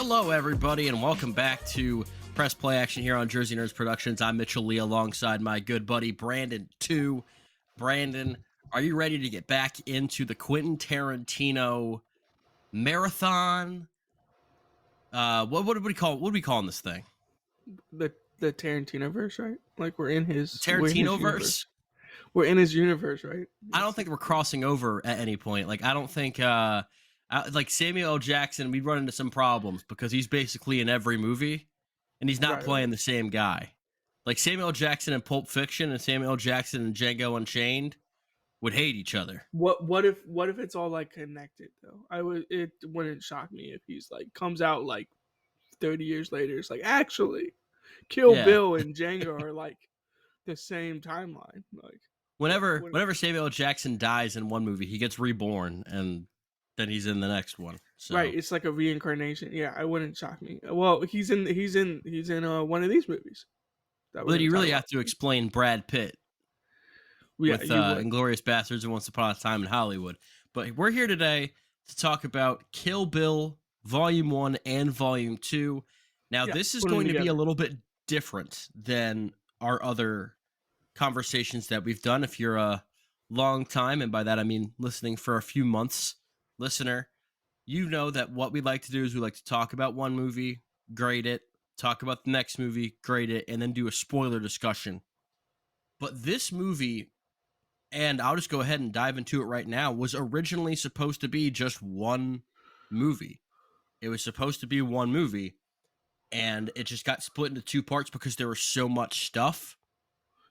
Hello, everybody, and welcome back to Press Play Action here on Jersey Nerds Productions. I'm Mitchell Lee alongside my good buddy Brandon Tew. Brandon, are you ready to get back into the Quentin Tarantino marathon? What would we call? What are we calling this thing? The Tarantino verse, right? Like we're in his Tarantino universe. verse. We're in his universe, right? I don't think we're crossing over at any point. Like I don't think like Samuel L. Jackson, we'd run into some problems because he's basically in every movie, and he's not playing the same guy. Like Samuel L. Jackson in Pulp Fiction and Samuel L. Jackson in Django Unchained would hate each other. What if it's all like connected though? It wouldn't shock me if he's like comes out like 30 years later. It's like actually Kill Bill and Django are like the same timeline. Like whenever Samuel L. Jackson dies in one movie, he gets reborn and then he's in the next one. So. Right, it's like a reincarnation. Yeah, it wouldn't shock me. Well, he's in one of these movies. But you really have to explain Brad Pitt with Inglourious Basterds and Once Upon a Time in Hollywood. But we're here today to talk about Kill Bill Volume 1 and Volume 2. Now, this is going to be a little bit different than our other conversations that we've done. If you're a long time, and by that I mean listening for a few months, listener, you know that what we like to do is we like to talk about one movie, grade it, talk about the next movie, grade it, and then do a spoiler discussion. But this movie, and I'll just go ahead and dive into it right now, was originally supposed to be just one movie. It was supposed to be one movie, and it just got split into two parts because there was so much stuff.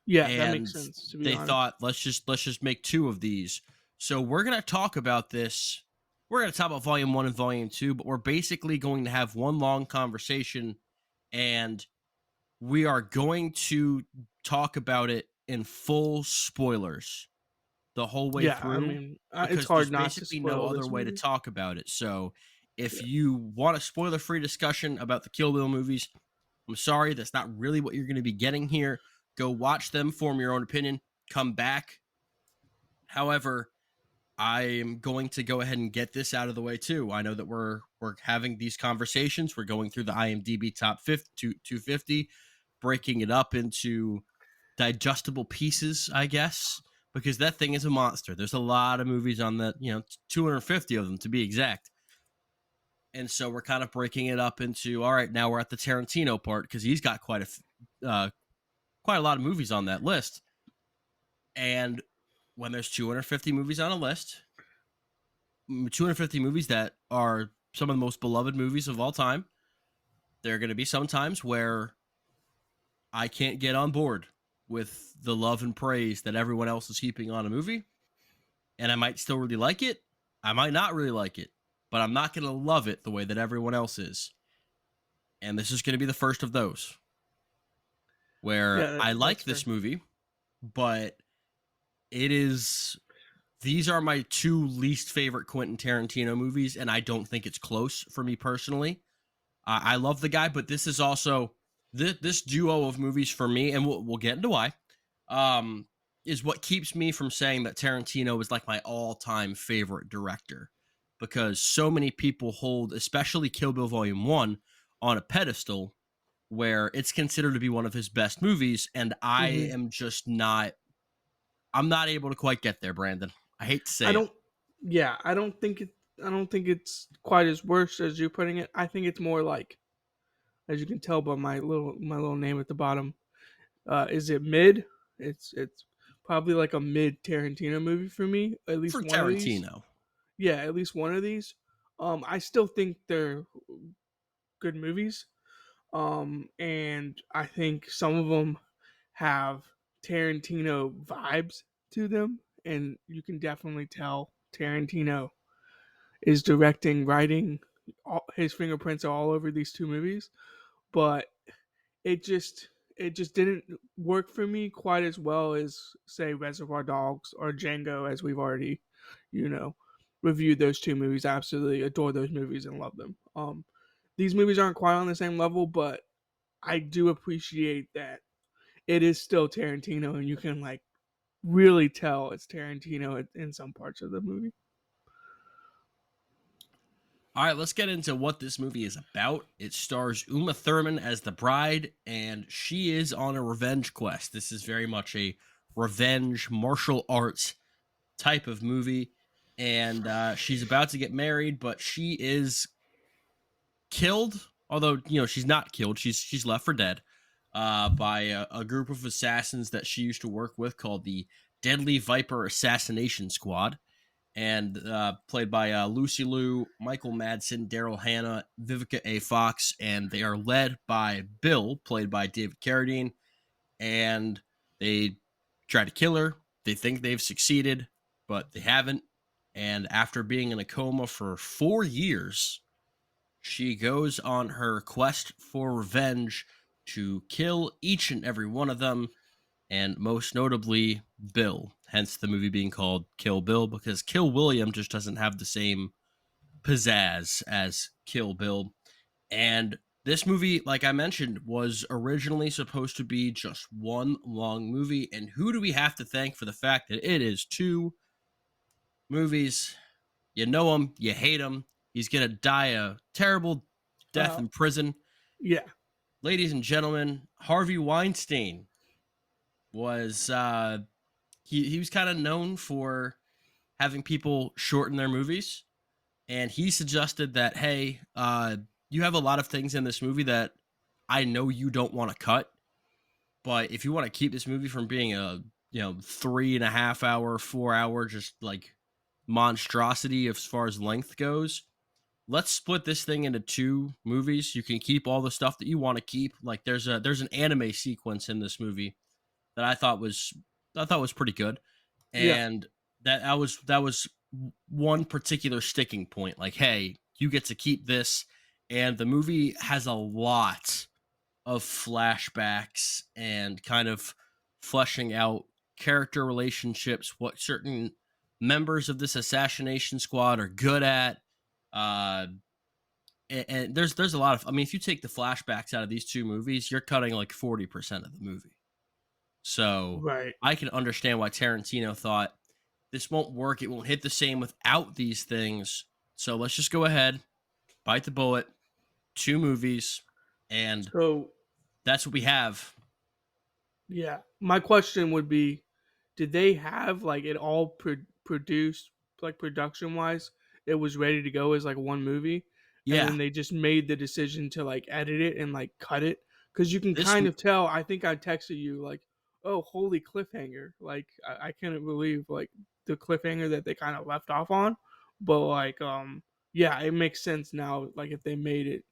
Yeah, and that makes sense. They thought, let's just make two of these. So we're going to talk about this. We're going to talk about Volume 1 and Volume 2, but we're basically going to have one long conversation, and we are going to talk about it in full spoilers the whole way through. I mean, it's hard not to spoil no other way to talk about it. So if you want a spoiler-free discussion about the Kill Bill movies, I'm sorry, that's not really what you're going to be getting here. Go watch them, form your own opinion, come back. However, I am going to go ahead and get this out of the way too. I know that we're having these conversations. We're going through the IMDb top 250, breaking it up into digestible pieces, I guess, because that thing is a monster. There's a lot of movies on that, 250 of them to be exact. And so we're kind of breaking it up into, all right, now we're at the Tarantino part because he's got quite a lot of movies on that list. And when there's 250 movies on a list, 250 movies that are some of the most beloved movies of all time, there are going to be some times where I can't get on board with the love and praise that everyone else is heaping on a movie. And I might still really like it. I might not really like it, but I'm not going to love it the way that everyone else is. And this is going to be the first of those where I like this movie, but these are my two least favorite Quentin Tarantino movies, and I don't think it's close for me personally. I love the guy, but this is also this duo of movies for me, and we'll get into why, is what keeps me from saying that Tarantino is like my all-time favorite director, because so many people hold, especially Kill Bill Volume 1, on a pedestal where it's considered to be one of his best movies, and I am just not... I'm not able to quite get there, Brandon. I hate to say it. I don't think it's quite as worse as you're putting it. I think it's more like, as you can tell by my little name at the bottom, is it mid? It's probably like a mid Tarantino movie for me. At least for one Tarantino. Of these. Yeah, at least one of these. I still think they're good movies. And I think some of them have Tarantino vibes to them, and you can definitely tell Tarantino is directing, writing, his fingerprints are all over these two movies, but it just didn't work for me quite as well as, say, Reservoir Dogs or Django, as we've already, reviewed those two movies. I absolutely adore those movies and love them. These movies aren't quite on the same level, but I do appreciate that it is still Tarantino, and you can like really tell it's Tarantino in some parts of the movie. All right, let's get into what this movie is about. It stars Uma Thurman as the bride, and she is on a revenge quest. This is very much a revenge martial arts type of movie, and she's about to get married, but she is killed. Although she's not killed, she's left for dead by a group of assassins that she used to work with called the Deadly Viper Assassination Squad, and played by Lucy Liu, Michael Madsen, Daryl Hannah, Vivica A. Fox, and they are led by Bill, played by David Carradine, and they try to kill her. They think they've succeeded, but they haven't. And after being in a coma for 4 years, she goes on her quest for revenge to kill each and every one of them, and most notably Bill. Hence the movie being called Kill Bill, because Kill William just doesn't have the same pizzazz as Kill Bill. And this movie, like I mentioned, was originally supposed to be just one long movie. And who do we have to thank for the fact that it is two movies? You know him, you hate him. He's going to die a terrible death Uh, in prison. yeah. Ladies and gentlemen, Harvey Weinstein was he was kind of known for having people shorten their movies, and he suggested that, hey, you have a lot of things in this movie that I know you don't want to cut, but if you want to keep this movie from being a 3.5 hour 4 hour just like monstrosity as far as length goes, let's split this thing into two movies. You can keep all the stuff that you want to keep. Like there's an anime sequence in this movie that I thought was pretty good, Yeah. and that was one particular sticking point. Like, hey, you get to keep this, and the movie has a lot of flashbacks and kind of fleshing out character relationships, what certain members of this assassination squad are good at. Uh, and there's a lot of. I mean, if you take the flashbacks out of these two movies, you're cutting like 40% of the movie. So Right. I can understand why Tarantino thought this won't work. It won't hit the same without these things. So let's just go ahead, bite the bullet, two movies, and So that's what we have. yeah, my question would be, did they have like it all produced, like production wise? It was ready to go as like one movie, and Yeah, then they just made the decision to like edit it and like cut it, because you can this kind of tell. I think I texted you like, "Oh, holy cliffhanger!" Like I couldn't believe like the cliffhanger that they kind of left off on, but like yeah, it makes sense now. Like if they made it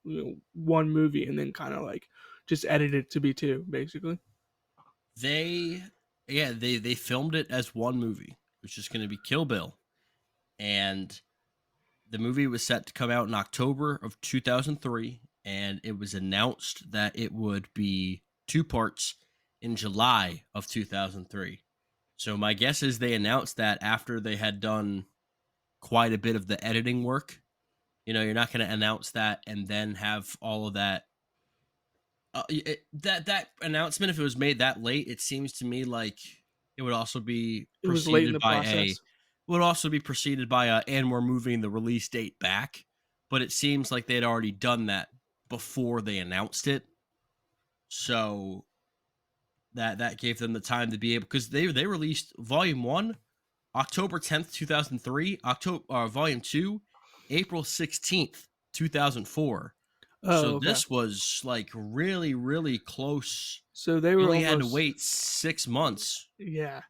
one movie and then kind of like just edited it to be two, basically. they yeah, they filmed it as one movie, which is going to be Kill Bill. And the movie was set to come out in October of 2003, and it was announced that it would be two parts in July of 2003. So my guess is they announced that after they had done quite a bit of the editing work. You're not going to announce that and then have all of that. That announcement, if it was made that late, it seems to me like it would also be It was late in the process. and we're moving the release date back. But it seems like they had already done that before they announced it, so that gave them the time to be able, because they released Volume 1 October 10th, 2003, October Volume 2 April 16th, 2004. So Oh, okay. this was like really, really close. So they You were only had to almost, wait 6 months. yeah.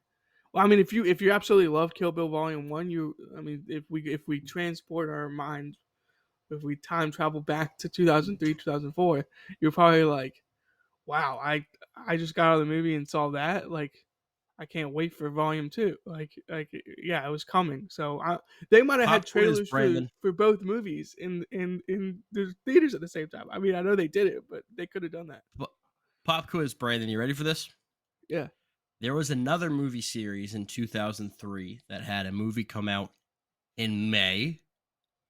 Well, I mean, if you absolutely love Kill Bill Volume One, I mean, if we transport our mind, if we time travel back to 2003, 2004, you're probably like, wow, I just got out of the movie and saw that. Like, I can't wait for Volume Two. Like yeah, it was coming. So they might have had Pop quiz, trailers Brandon. for both movies in the theaters at the same time. I mean, I know they did it, but they could have done that. P- Pop quiz, Brandon. You ready for this? Yeah. There was another movie series in 2003 that had a movie come out in May,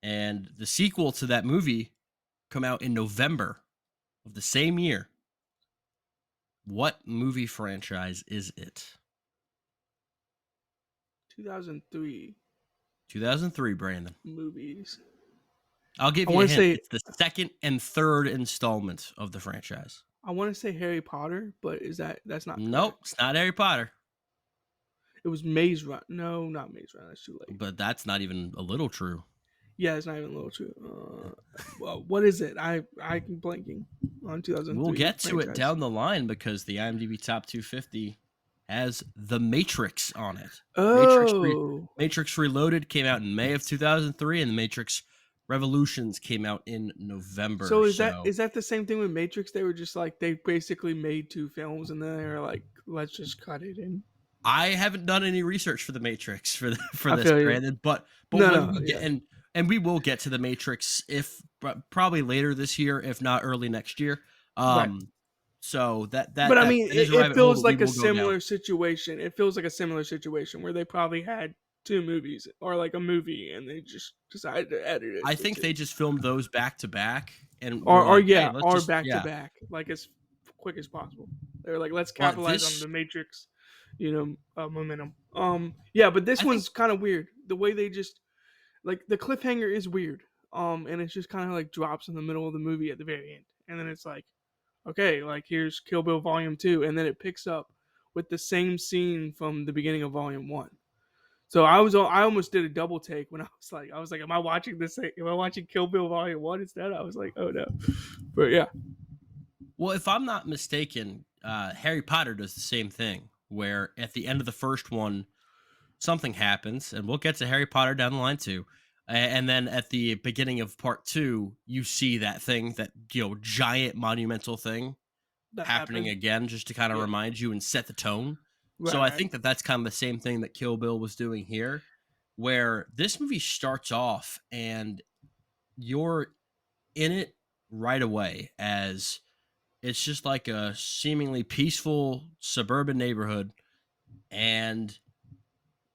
and the sequel to that movie come out in November of the same year. What movie franchise is it? 2003 2003, Brandon. movies. I'll give I you a want to hint. say It's the second and third installment of the franchise. I want to say Harry Potter, but that's not Nope, correct. it's not Harry Potter, It was Maze Run. No, not Maze Run. That's too late. but that's not even a little true. Yeah, it's not even a little true. Well, what is it? I'm blanking on We'll 2003 get to it franchise. down the line because the IMDb Top 250 has The Matrix on it. Oh, Matrix Reloaded came out in May of 2003, and The Matrix Revolutions came out in November. so So is that the same thing with Matrix? They were just like they basically made two films and then they were like, let's just cut it in. I haven't done any research for The Matrix for I this, feel you. Brandon. But No, when no, we get yeah, and we will get to The Matrix if probably later this year, if not early next year. right. Um, so But I mean, that is a it rabbit hole feels that we like a will go down. similar situation. It feels like a similar situation where they probably had two movies or like a movie and they just decided to edit it I to think two. they just filmed those back to back, and we're Or like, hey, yeah, let's or just back to yeah. back, like as quick as possible. They're like, let's But capitalize on this, the Matrix, momentum. Yeah, but this I think one's kind of weird. The way they just like the cliffhanger is weird. And it just kind of like drops in the middle of the movie at the very end, and then it's like, okay, like here's Kill Bill Volume 2, and then it picks up with the same scene from the beginning of Volume 1. So I almost did a double take when I was like, am I watching this? Am I watching Kill Bill Volume 1 instead? I was like, oh no, but yeah, well, if I'm not mistaken, Harry Potter does the same thing, where at the end of the first one, something happens, and we'll get to Harry Potter down the line too. And then at the beginning of part two, you see that thing, that giant monumental thing that happening happened. again, just to kind of Yeah, remind you and set the tone. So right, I right. think that that's kind of the same thing that Kill Bill was doing here, where this movie starts off and you're in it right away, as it's just like a seemingly peaceful suburban neighborhood, and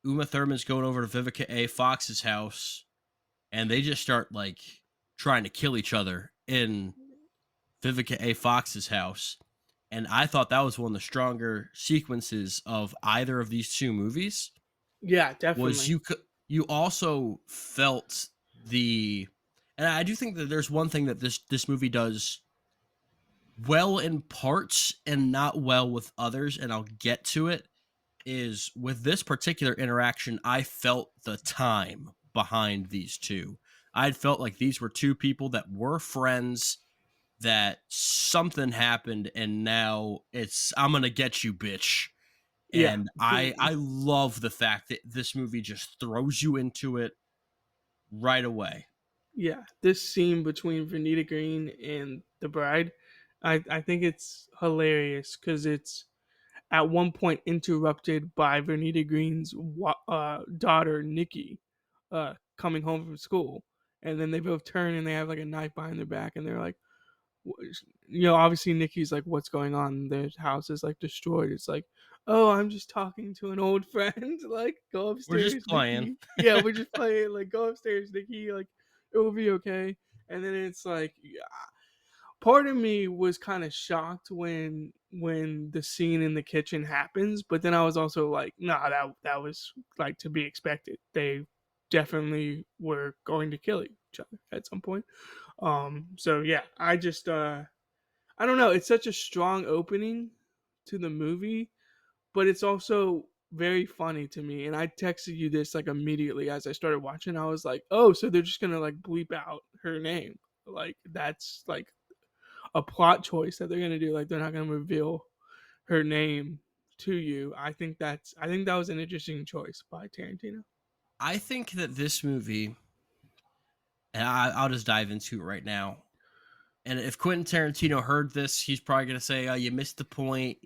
Uma Thurman's going over to Vivica A. Fox's house, and they just start like trying to kill each other in Vivica A. Fox's house. And I thought that was one of the stronger sequences of either of these two movies. Yeah, Was definitely. you also felt the, and I do think that there's one thing that this movie does well in parts and not well with others, and I'll get to it. Is with this particular interaction, I felt the time behind these two. I felt like these were two people that were friends, that something happened, and now it's I'm gonna get you, bitch. Yeah, And I love the fact that this movie just throws you into it right away. yeah. This scene between Vernita Green and the bride, I think it's hilarious because it's at one point interrupted by Vernita Green's daughter Nikki coming home from school, and then they both turn and they have like a knife behind their back, and they're like, obviously Nikki's like, "What's going on? Their house is like destroyed." It's like, "Oh, I'm just talking to an old friend. Like, go We're just upstairs, playing. Nikki. Yeah, we're just playing. Like, go upstairs, Nikki. Like, it will be okay." And then it's like, yeah, part of me was kind of shocked when the scene in the kitchen happens, but then I was also like, nah, that was like to be expected. They definitely were going to kill each other at some point. So yeah, I don't know, it's such a strong opening to the movie, but it's also very funny to me. And I texted you this like immediately as I started watching. I was like, oh, so they're just gonna like bleep out her name. Like that's like a plot choice that they're gonna do. Like they're not gonna reveal her name to you. I think that was an interesting choice by Tarantino. I think that this movie, and I'll just dive into it right now. And if Quentin Tarantino heard this, he's probably gonna say, "Oh, you missed the point.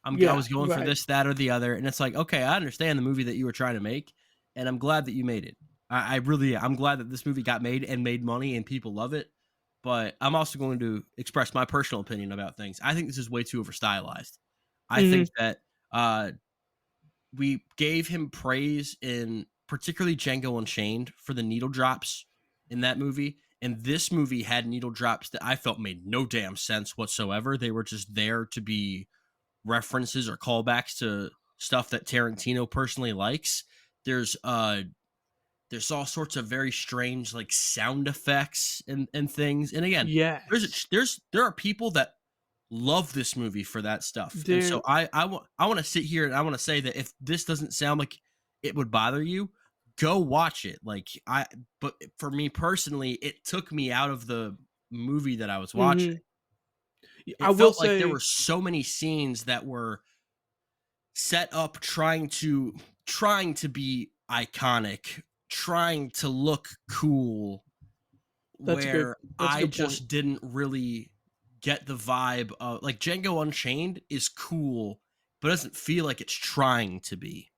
I Yeah, was going for right. this, that, or the other." And it's like, okay, I understand the movie that you were trying to make, and I'm glad that you made it. I really, I'm glad that this movie got made and made money and people love it. But I'm also going to express my personal opinion about things. I think this is way too over stylized. I Hmm. think that uh, we gave him praise in particularly Django Unchained for the needle drops in that movie. And this movie had needle drops that I felt made no damn sense whatsoever. They were just there to be references or callbacks to stuff that Tarantino personally likes. There's There's all sorts of very strange like sound effects and things. And again, Yes. there are people that love this movie for that stuff. And so There I want to sit here and I want to say that if this doesn't sound like it would bother you, go watch it. Like I but for me personally, it took me out of the movie that I was watching. mhm. I It will felt like there say were so many scenes that were set up trying to be iconic, trying to look cool, where that's a I good point. just didn't really get the vibe of like Django Unchained is cool, but doesn't feel like it's trying to be.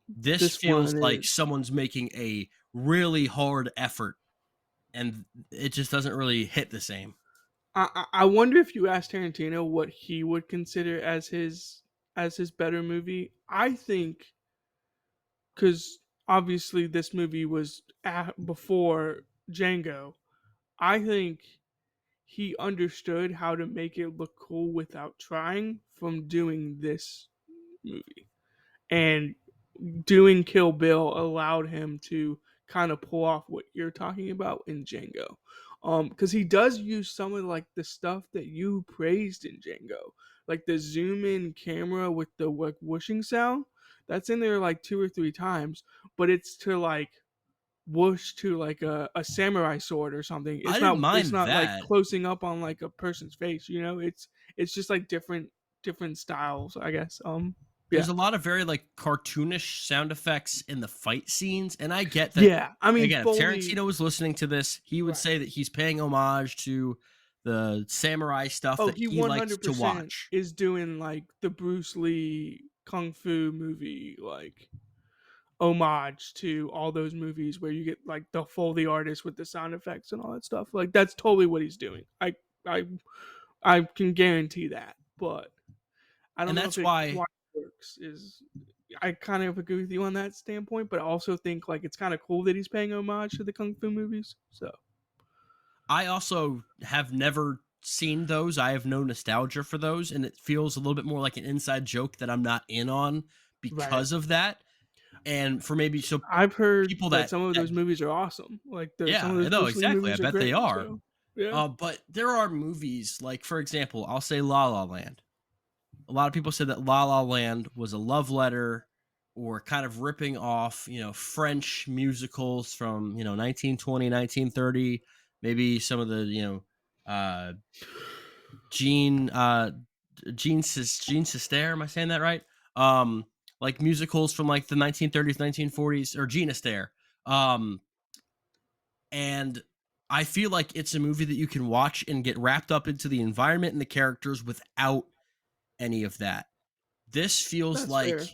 This This feels one like is someone's making a really hard effort and it just doesn't really hit the same. I wonder if you asked Tarantino what he would consider as his better movie. I think because obviously this movie was before Django. I think he understood how to make it look cool without trying from doing this movie. And doing Kill Bill allowed him to kind of pull off what you're talking about in Django. Because he does use some of like the stuff that you praised in Django, like the zoom in camera with the like whooshing sound. That's in there like two or three times, but it's to like whoosh to like a samurai sword or something. I It's didn't not mind like that. closing up on like a person's face. You know, it's just like different styles, I guess. Yeah. There's a lot of very like cartoonish sound effects in the fight scenes, and I get that. Yeah, I mean Again, if Foley. Tarantino was listening to this, he would Right. say that he's paying homage to the samurai stuff Oh, that he he liked to 100% watch. is doing like the Bruce Lee kung fu movie, like homage to all those movies where you get like the Foley artist with the sound effects and all that stuff. Like that's totally what he's doing. I I can guarantee that, but I don't And know if that's it why quite works. Is I kind of agree with you on that standpoint, but I also think like it's kind of cool that he's paying homage to the kung fu movies. So I also have never seen those. I have no nostalgia for those, and it feels a little bit more like an inside joke that I'm not in on right. because of that. And for maybe so I've heard people that that some of that those movies are awesome. Like some of yeah, those no, Bruce Lee exactly. I movies are bet they great. are. So yeah. But there are movies like, for example, I'll say La La Land. A lot of people said that La La Land was a love letter or kind of ripping off, French musicals from, 1920, 1930, maybe some of the, uh, Jean, Jean Sister. Am I saying that right? Um, like musicals from like the 1930s, 1940s, or Jean Astaire. Um, and I feel like it's a movie that you can watch and get wrapped up into the environment and the characters without any of that. This feels That's like fair.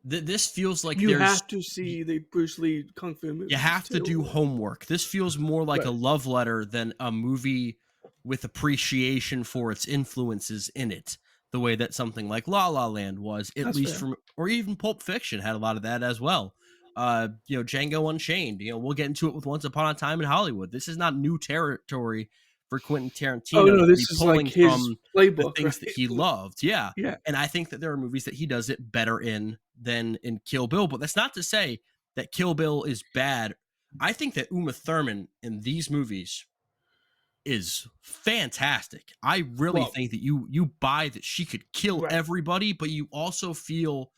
this feels like You there's have to see the Bruce Lee kung fu you movies have to too. do homework. This feels more like a Right. love letter than a movie with appreciation for its influences in it. The way that something like La La Land was, at That's least fair. from, or even Pulp Fiction had a lot of that as well. Django Unchained. We'll get into it with Once Upon a Time in Hollywood. This is not new territory for Quentin Oh Tarantino no, to be this is like pulling his from the playbook, things that right? he loved. Yeah, Yeah. and I think that there are movies that he does it better in than in Kill Bill. But that's not to say that Kill Bill is bad. I think that Uma Thurman in these movies is fantastic. I really Well, think that you buy that she could kill right. everybody, but you also feel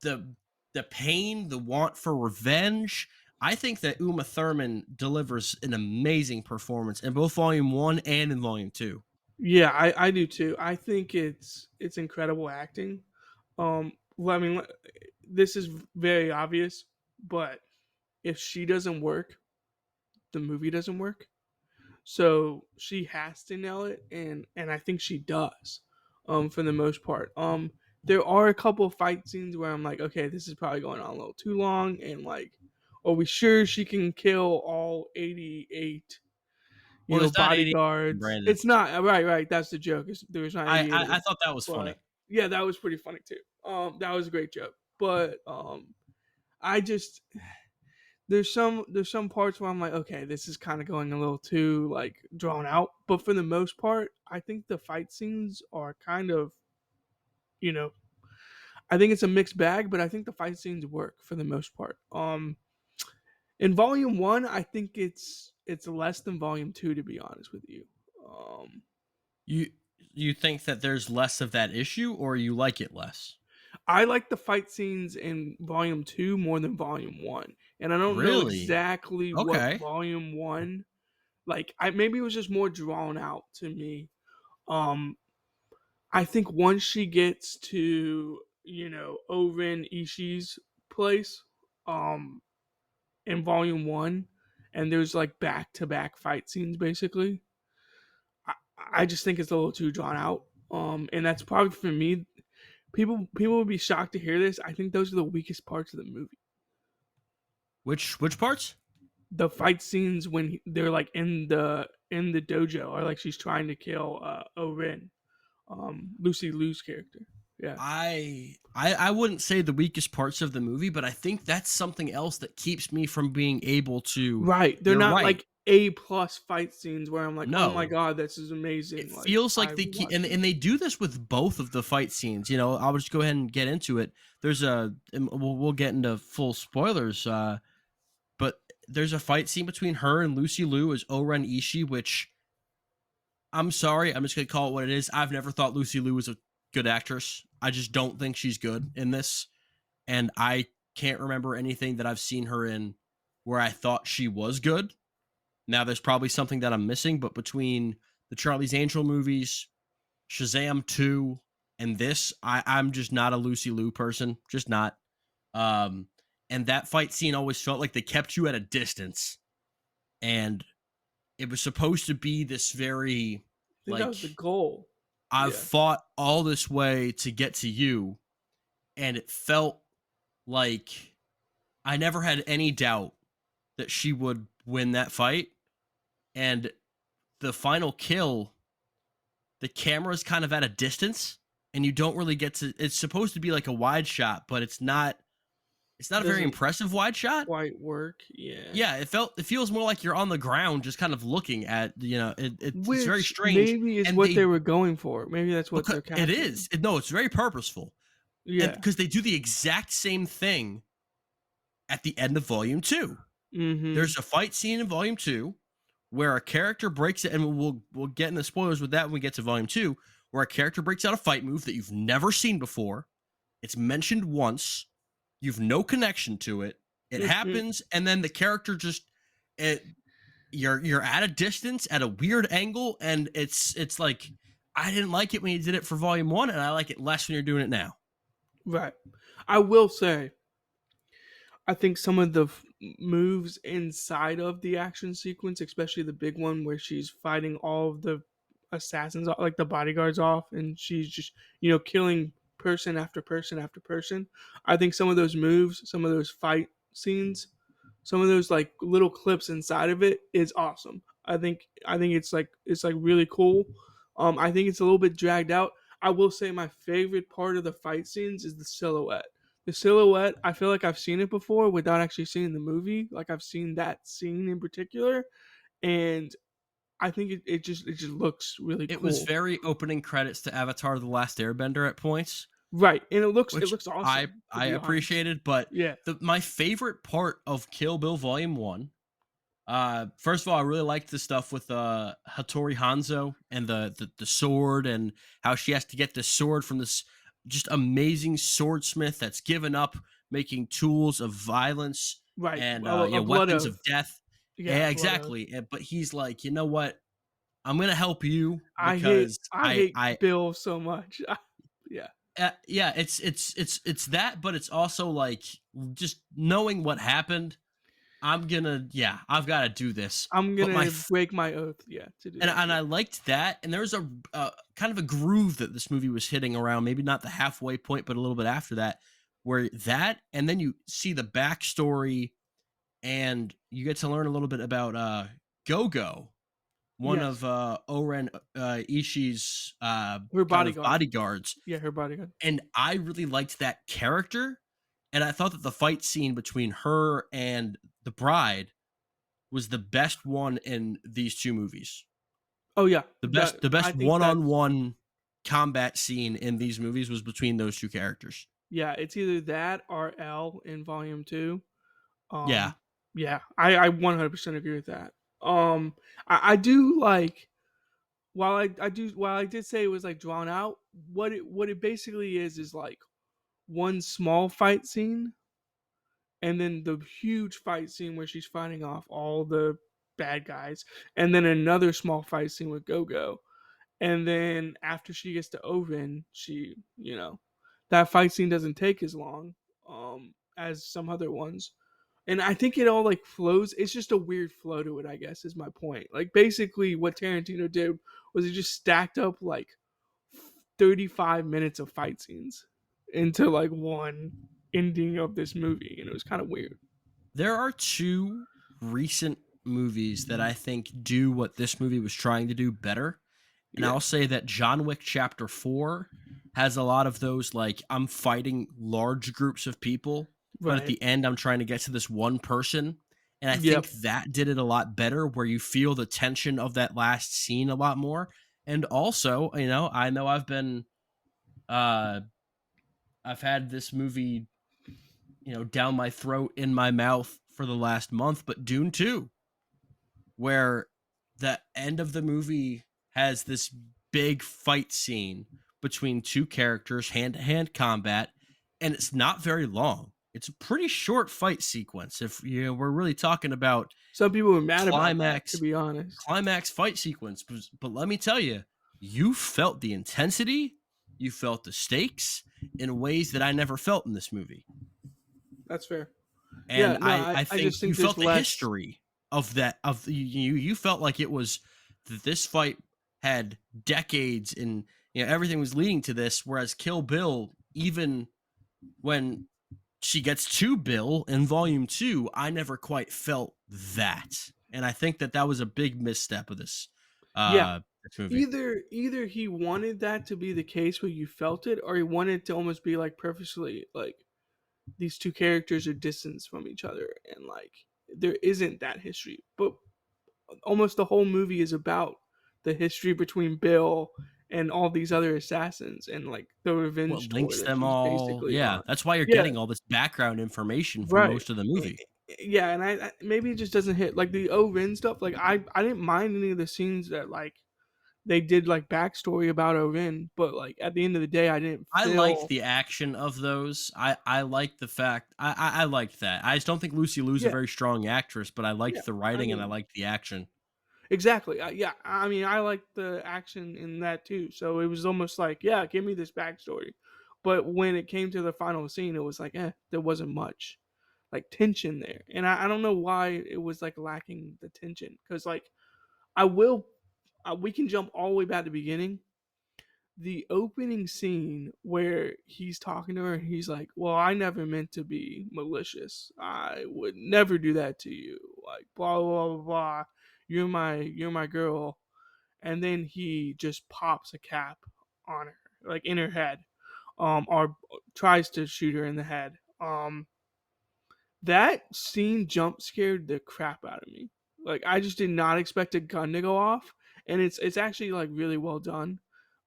the the pain, the want for revenge. I think that Uma Thurman delivers an amazing performance in both Volume 1 and in Volume 2. Yeah, I do too. I think it's incredible acting. Well, I mean, this is very obvious, but if she doesn't work, the movie doesn't work. So she has to nail it, and I think she does, for the most part. There are a couple of fight scenes where I'm like, okay, this is probably going on a little too long, and like, are we sure she can kill all 88? Well, there's not 80 Bodyguards. Brandon. It's not right. That's the joke. There's not I, 88 of I I them, thought that was but funny. yeah, that was pretty funny too. That was a great joke, but I just there's some parts where I'm like, okay, this is kind of going a little too like drawn out. But for the most part, I think the fight scenes are kind of, you know, I think it's a mixed bag, but I think the fight scenes work for the most part. In volume one, I think it's less than volume two, to be honest with you. Um, You you think that there's less of that issue, or you like it less? I like the fight scenes in volume two more than volume one, and I don't know Really? exactly what Okay. volume one like. I maybe it was just more drawn out to me. Um, I think once she gets to Oren Ishii's place, um, in volume one, and there's like back to back fight scenes basically. I, I just think it's a little too drawn out. And that's probably for me. People would be shocked to hear this. I think those are the weakest parts of the movie. Which parts? The fight scenes when they're like in the dojo, or like she's trying to kill Oren, Lucy Liu's character. Yeah, I wouldn't say the weakest parts of the movie, but I think that's something else that keeps me from being able to. right. They're You're not right. like A+ fight scenes where I'm like, oh my No, god, this is it amazing. Like feels like I they will keep, watch and this. they do this with both of the fight scenes. I'll just go ahead and get into it. There's and we'll get into full spoilers. But there's a fight scene between her and Lucy Liu as Oren Ishii, which I'm sorry, I'm just gonna call it what it is. I've never thought Lucy Liu was a good actress. I just don't think she's good in this, and I can't remember anything that I've seen her in where I thought she was good. Now, there's probably something that I'm missing, but between the Charlie's Angel movies, Shazam 2, and this, I'm just not a Lucy Liu person. Just not. Um, and that fight scene always felt like they kept you at a distance. And it was supposed to be this very, I think that was the like, goal. I've Yeah. fought all this way to get to you. And it felt like I never had any doubt that she would win that fight. And the final kill, the camera's kind of at a distance and you don't really get to, it's supposed to be like a wide shot, but it's not a very Doesn't impressive wide shot. quite work. Yeah. Yeah, it feels more like you're on the ground just kind of looking at, it's very Which strange. maybe is And what they they, were going for. Maybe that's what because they're it capturing. is, no, it's very purposeful. And Yeah. because they do the exact same thing at the end of volume 2. Mhm. There's a fight scene in volume 2 where a character breaks it, and we'll get in the spoilers with that when we get to volume 2, where a character breaks out a fight move that you've never seen before. It's mentioned once. You've no connection to it. It Mhm. happens, and then the character just it you're at a distance at a weird angle, and it's like I didn't like it when you did it for volume 1, and I like it less when you're doing it now. Right. I will say I think some of the moves inside of the action sequence, especially the big one where she's fighting all of the assassins, like the bodyguards off, and she's just, killing person after person after person. I think some of those moves, some of those fight scenes, some of those like little clips inside of it is awesome. I think it's like really cool. I think it's a little bit dragged out. I will say my favorite part of the fight scenes is the silhouette. The silhouette, I feel like I've seen it before without actually seeing the movie. Like I've seen that scene in particular, and I think it just looks really It was cool. very opening credits to Avatar: The Last Airbender at points, Right, and it looks it which looks I awesome to I be honest. appreciated. But Yeah, my favorite part of Kill Bill Volume 1, first of all, I really liked the stuff with Hattori Hanzo and the sword, and how she has to get this sword from this just amazing swordsmith that's given up making tools of violence right. and A blood weapons oath. of death. Yeah, Yeah, blood oath. exactly. But he's like, you know what? I'm gonna help you I hate because I I hate I Bill so much. Yeah, yeah, it's that, but it's also like just knowing what happened. I've got to do this. I'm But gonna break my oath. Yeah, to do this. and Yeah, I liked that, and there was a kind of a groove that this movie was hitting around, maybe not the halfway point, but a little bit after that, where that, and then you see the backstory, and you get to learn a little bit about Go-Go, one yes, of Oren Ishii's her kind of bodyguard. bodyguards. Yeah, her bodyguard. And I really liked that character, and I thought that the fight scene between her and the bride was the best one in these 2 movies. Oh yeah, The that best the I best think that's one-on-one combat scene in these movies was between those 2 characters. yeah. It's either that or L in Volume Two. Yeah. Um, Yeah, I 100% agree with that. I do like while I did say it was like drawn out, what it basically is like one small fight scene and then the huge fight scene where she's fighting off all the bad guys, and then another small fight scene with Go-Go. And then after she gets to Oven, that fight scene doesn't take as long as some other ones. And I think it all like flows. It's just a weird flow to it, I guess, is my point. Like basically what Tarantino did was he just stacked up like 35 minutes of fight scenes into like one ending of this movie, and it was kind of weird. There are two recent movies that I think do what this movie was trying to do better. And Yeah. I'll say that John Wick Chapter 4 has a lot of those, like, I'm fighting large groups of people, but at Right. the end, I'm trying to get to this one person. And I Yep. think that did it a lot better, where you feel the tension of that last scene a lot more. And also, I know uh, I've had this movie, down my throat, in my mouth for the last month, but Dune 2, where the end of the movie has this big fight scene between two characters, hand to hand combat, and it's not very long. It's a pretty short fight sequence. If we're really talking about Some people were mad about that, to climax, be honest. climax fight sequence, but let me tell you, you felt the intensity, you felt the stakes in ways that I never felt in this movie. That's fair. And Yeah, no, I I think just you think there's felt the less. history of that, of you felt like it was that this fight had decades, and everything was leading to this, whereas Kill Bill, even when she gets to Bill in volume 2, I never quite felt that. And I think that that was a big misstep of Yeah, this movie. either he wanted that to be the case where you felt it, or he wanted to almost be like purposely like these two characters are distanced from each other, and like there isn't that history. But almost the whole movie is about the history between Bill and all these other assassins and like the revenge What tour links that them she's all? basically Yeah, on. that's why you're Yeah, getting all this background information for right. most of the movie. Yeah, and I maybe it just doesn't hit like the Oren stuff. Like I didn't mind any of the scenes that like they did like backstory about Oren, but like at the end of the day, I didn't I liked feel. the action of those. I liked the fact I liked that. I just don't think Lucy Liu's a Yeah, very strong actress, but I yeah. liked the I writing and I mean, liked the action. exactly. Yeah, I mean, I like the action in that too. So it was almost like, yeah, give me this backstory. But when it came to the final scene, it was like, there wasn't much like tension there, and I don't know why it was like lacking the tension because like I will, we can jump all the way back to the beginning. The opening scene where he's talking to her, he's like, "Well, I never meant to be malicious. I would never do that to you." Like blah blah blah blah. You're my girl, and then he just pops a cap on her, like in her head, or tries to shoot her in the head. That scene jump scared the crap out of me. Like I just did not expect a gun to go off, and it's actually like really well done.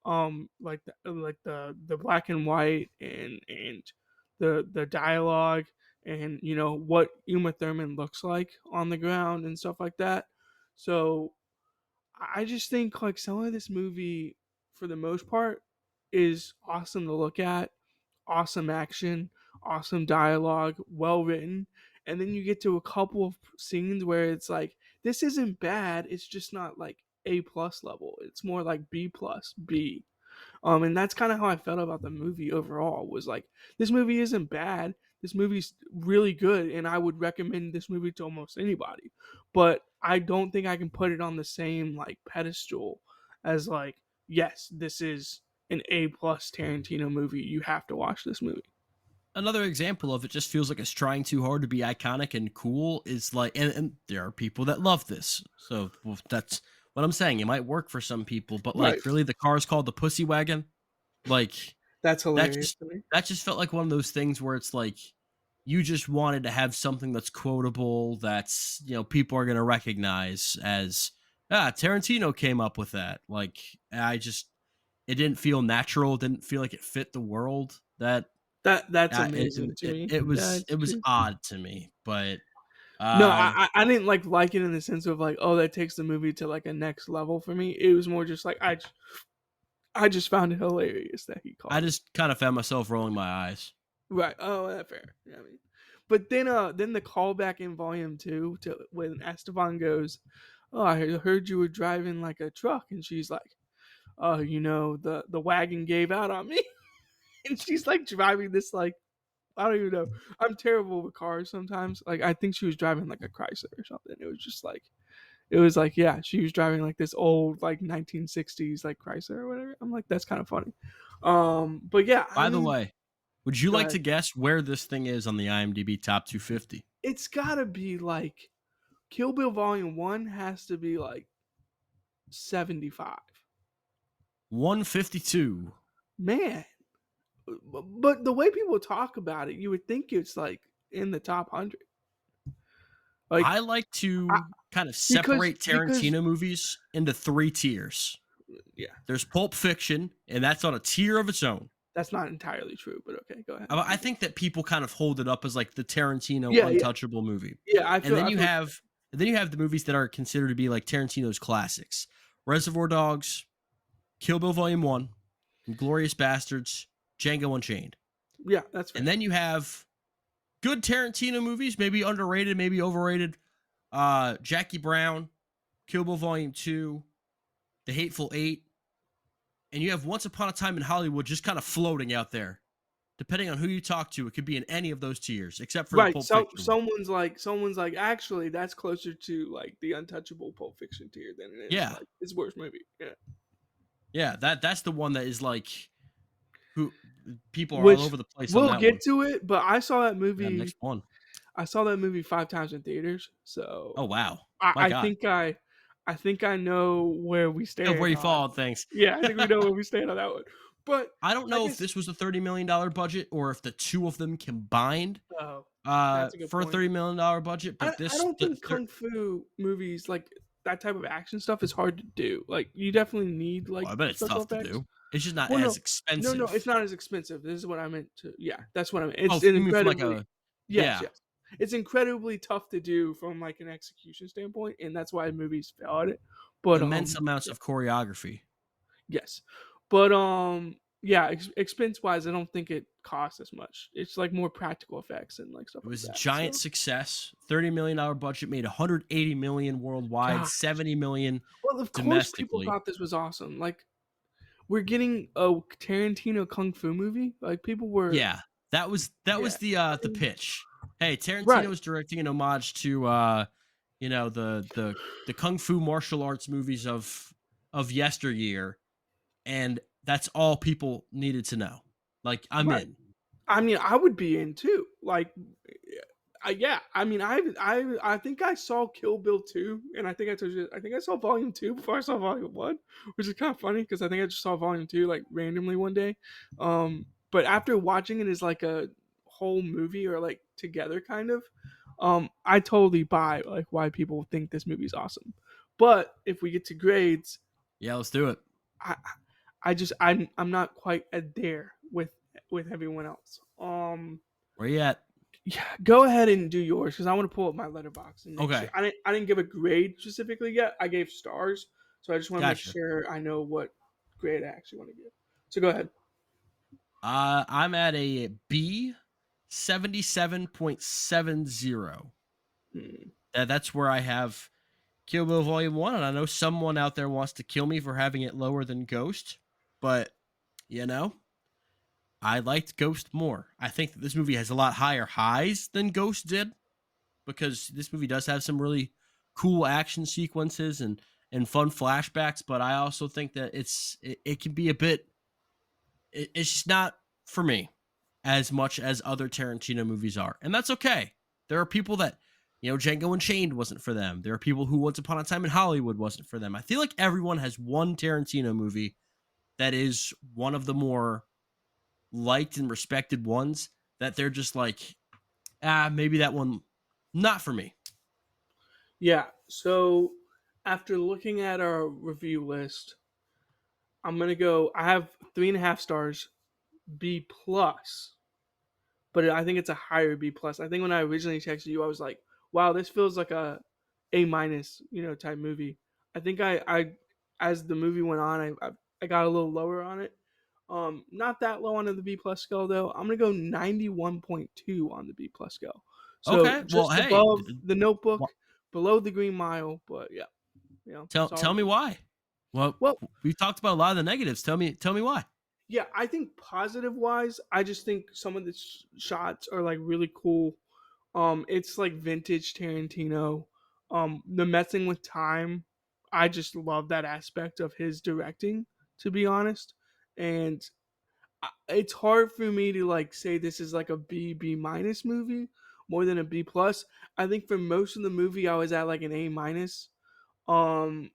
Like the black and white and the dialogue and what Uma Thurman looks like on the ground and stuff like that. So I just think like some of this movie, for the most part, is awesome to look at. Awesome action, awesome dialogue, well written. And then you get to a couple of scenes where it's like, this isn't bad. It's just not like A plus level. It's more like B plus B. And that's kind of how I felt about the movie overall. Was like, this movie isn't bad. This movie's really good, and I would recommend this movie to almost anybody. But I don't think I can put it on the same like pedestal as like, yes, this is an A plus Tarantino movie. You have to watch this movie. Another example of it just feels like it's trying too hard to be iconic and cool is like, and there are people that love this. So well, that's what I'm saying. It might work for some people, but Right. like really the car's called the Pussy Wagon. Like That's that hilarious just to me. that just felt like one of those things where it's like you just wanted to have something that's quotable, that's people are gonna recognize as, Tarantino came up with that. Like I just it didn't feel natural, it didn't feel like it fit the world that That's it, amazing it, to it me. it Yeah, was it's it was true. odd to me, but No, Uh, I didn't like it in the sense of like, oh, that takes the movie to like a next level for me. It was more just like I just found it hilarious that he I called it. just kind of found myself rolling my eyes. Right. Oh, that's fair. Yeah, I mean, but then the callback in volume two to when Esteban goes, "Oh, I heard you were driving like a truck," and she's like, "Oh, the wagon gave out on me," and she's like driving this like I don't even know. I'm terrible with cars sometimes. Like I think she was driving like a Chrysler or something. It was like yeah, she was driving like this old like 1960s like Chrysler or whatever. I'm like that's kind of funny. But yeah, I By the mean, way, would you go like ahead. to guess where this thing is on the IMDb top 250? It's gotta be like Kill Bill Volume 1 has to be like 75. 152. Man, but the way people talk about it, you would think it's like in the top 100. Like I like I, to kind of because separate because Tarantino movies into three tiers. yeah, There's Pulp Fiction, and that's on a tier of its own. that's not entirely true, but okay, go ahead. I think that people kind of hold it up as like the Tarantino Yeah, yeah, untouchable movie. yeah. And then I you feel have the movies that are considered to be like Tarantino's classics. Reservoir Dogs, Kill Bill Volume 1, Glorious Bastards, Django Unchained. yeah, that's And fair. then you have good Tarantino movies, maybe underrated, maybe overrated. Jackie Brown, Kill Bill Volume 2, The Hateful Eight, and you have Once Upon a Time in Hollywood just kind of floating out there. Depending on who you talk to, it could be in any of those tiers, except for the Right. Pulp So Fiction one. someone's like actually that's closer to like the untouchable Pulp Fiction tier than it is Yeah, like his worst movie. Yeah. yeah, that's the one that is like who people are all Which over the place on we'll that get one. to it, but Yeah, next one. I saw that movie 5 times in theaters, so Oh wow, I, my I God, think I, I think I know where we of where stand you on. fall on things. Yeah, I think we know where we stand on that one. But I don't I know if guess this was a $30 million budget or if the two of them combined oh, that's a good for a point. $30 million budget, but I this don't think kung fu movies like that type of action stuff is hard to do. Like you definitely need like I bet it's special tough to effects. do. It's just not Well, as no, it's expensive. not as expensive. This is what I meant to. Yeah, that's what I meant. Oh, It's an you mean from like incredibly a yes, yeah, yes. It's incredibly tough to do from like an execution standpoint, and that's why movies fail at it. But immense amounts yeah, of choreography. yes, but yeah, expense wise, I don't think it costs as much. It's like more practical effects and like stuff It like was a that. giant So, success. $30 million budget made 180 million worldwide, God, 70 million well, of course, people domestically. thought this was awesome. Like we're getting a Tarantino kung fu movie. Like people were, Yeah, that was yeah, I the mean, pitch. Hey, Tarantino right. is directing an homage to the kung fu martial arts movies of yesteryear, and that's all people needed to know. Like I'm Right. in. I mean, I would be in too. Like, yeah. I mean, I think I saw Kill Bill 2, and I think I told you, I think I saw Volume 2 before I saw Volume 1, which is kind of funny because I think I just saw Volume 2 like randomly one day. But after watching it as like a whole movie or like together kind of, I totally buy like why people think this movie's awesome. But if we get to grades, Yeah, let's do it. I I'm not quite at there with everyone else. Where you at? Yeah, go ahead and do yours because I want to pull up my letterbox and make sure. Okay, I didn't give a grade specifically yet. I gave stars, so I just want to make gotcha. sure I know what grade I actually want to give. So go ahead. I'm at a B, 77.70. Hmm. That's where I have Kill Bill Volume 1, and I know someone out there wants to kill me for having it lower than Ghost, but, you know, I liked Ghost more. I think that this movie has a lot higher highs than Ghost did, because this movie does have some really cool action sequences and fun flashbacks, but I also think that it can be a bit, it's just not for me as much as other Tarantino movies are. And that's okay. There are people that, Django Unchained wasn't for them. There are people who Once Upon a Time in Hollywood wasn't for them. I feel like everyone has one Tarantino movie that is one of the more liked and respected ones that they're just like, maybe that one, not for me. Yeah. So after looking at our review list, I'm gonna go. I have 3.5 stars, B plus, but I think it's a higher B plus. I think when I originally texted you, I was like wow, this feels like A minus, type movie. I think I as the movie went on, I got a little lower on it. Not that low on the B plus scale though. I'm gonna go 91.2 on the B plus scale. So Okay, well, just hey, above the Notebook, wh- below the Green Mile, but yeah, tell solid me movie. why. Well, Well, we've talked about a lot of the negatives. Tell me why. yeah, I think positive wise, I just think some of the shots are like really cool. It's like vintage Tarantino. The messing with time, I just love that aspect of his directing, to be honest. And it's hard for me to like say this is like a B minus movie more than a B plus. I think for most of the movie, I was at like an A minus. Um,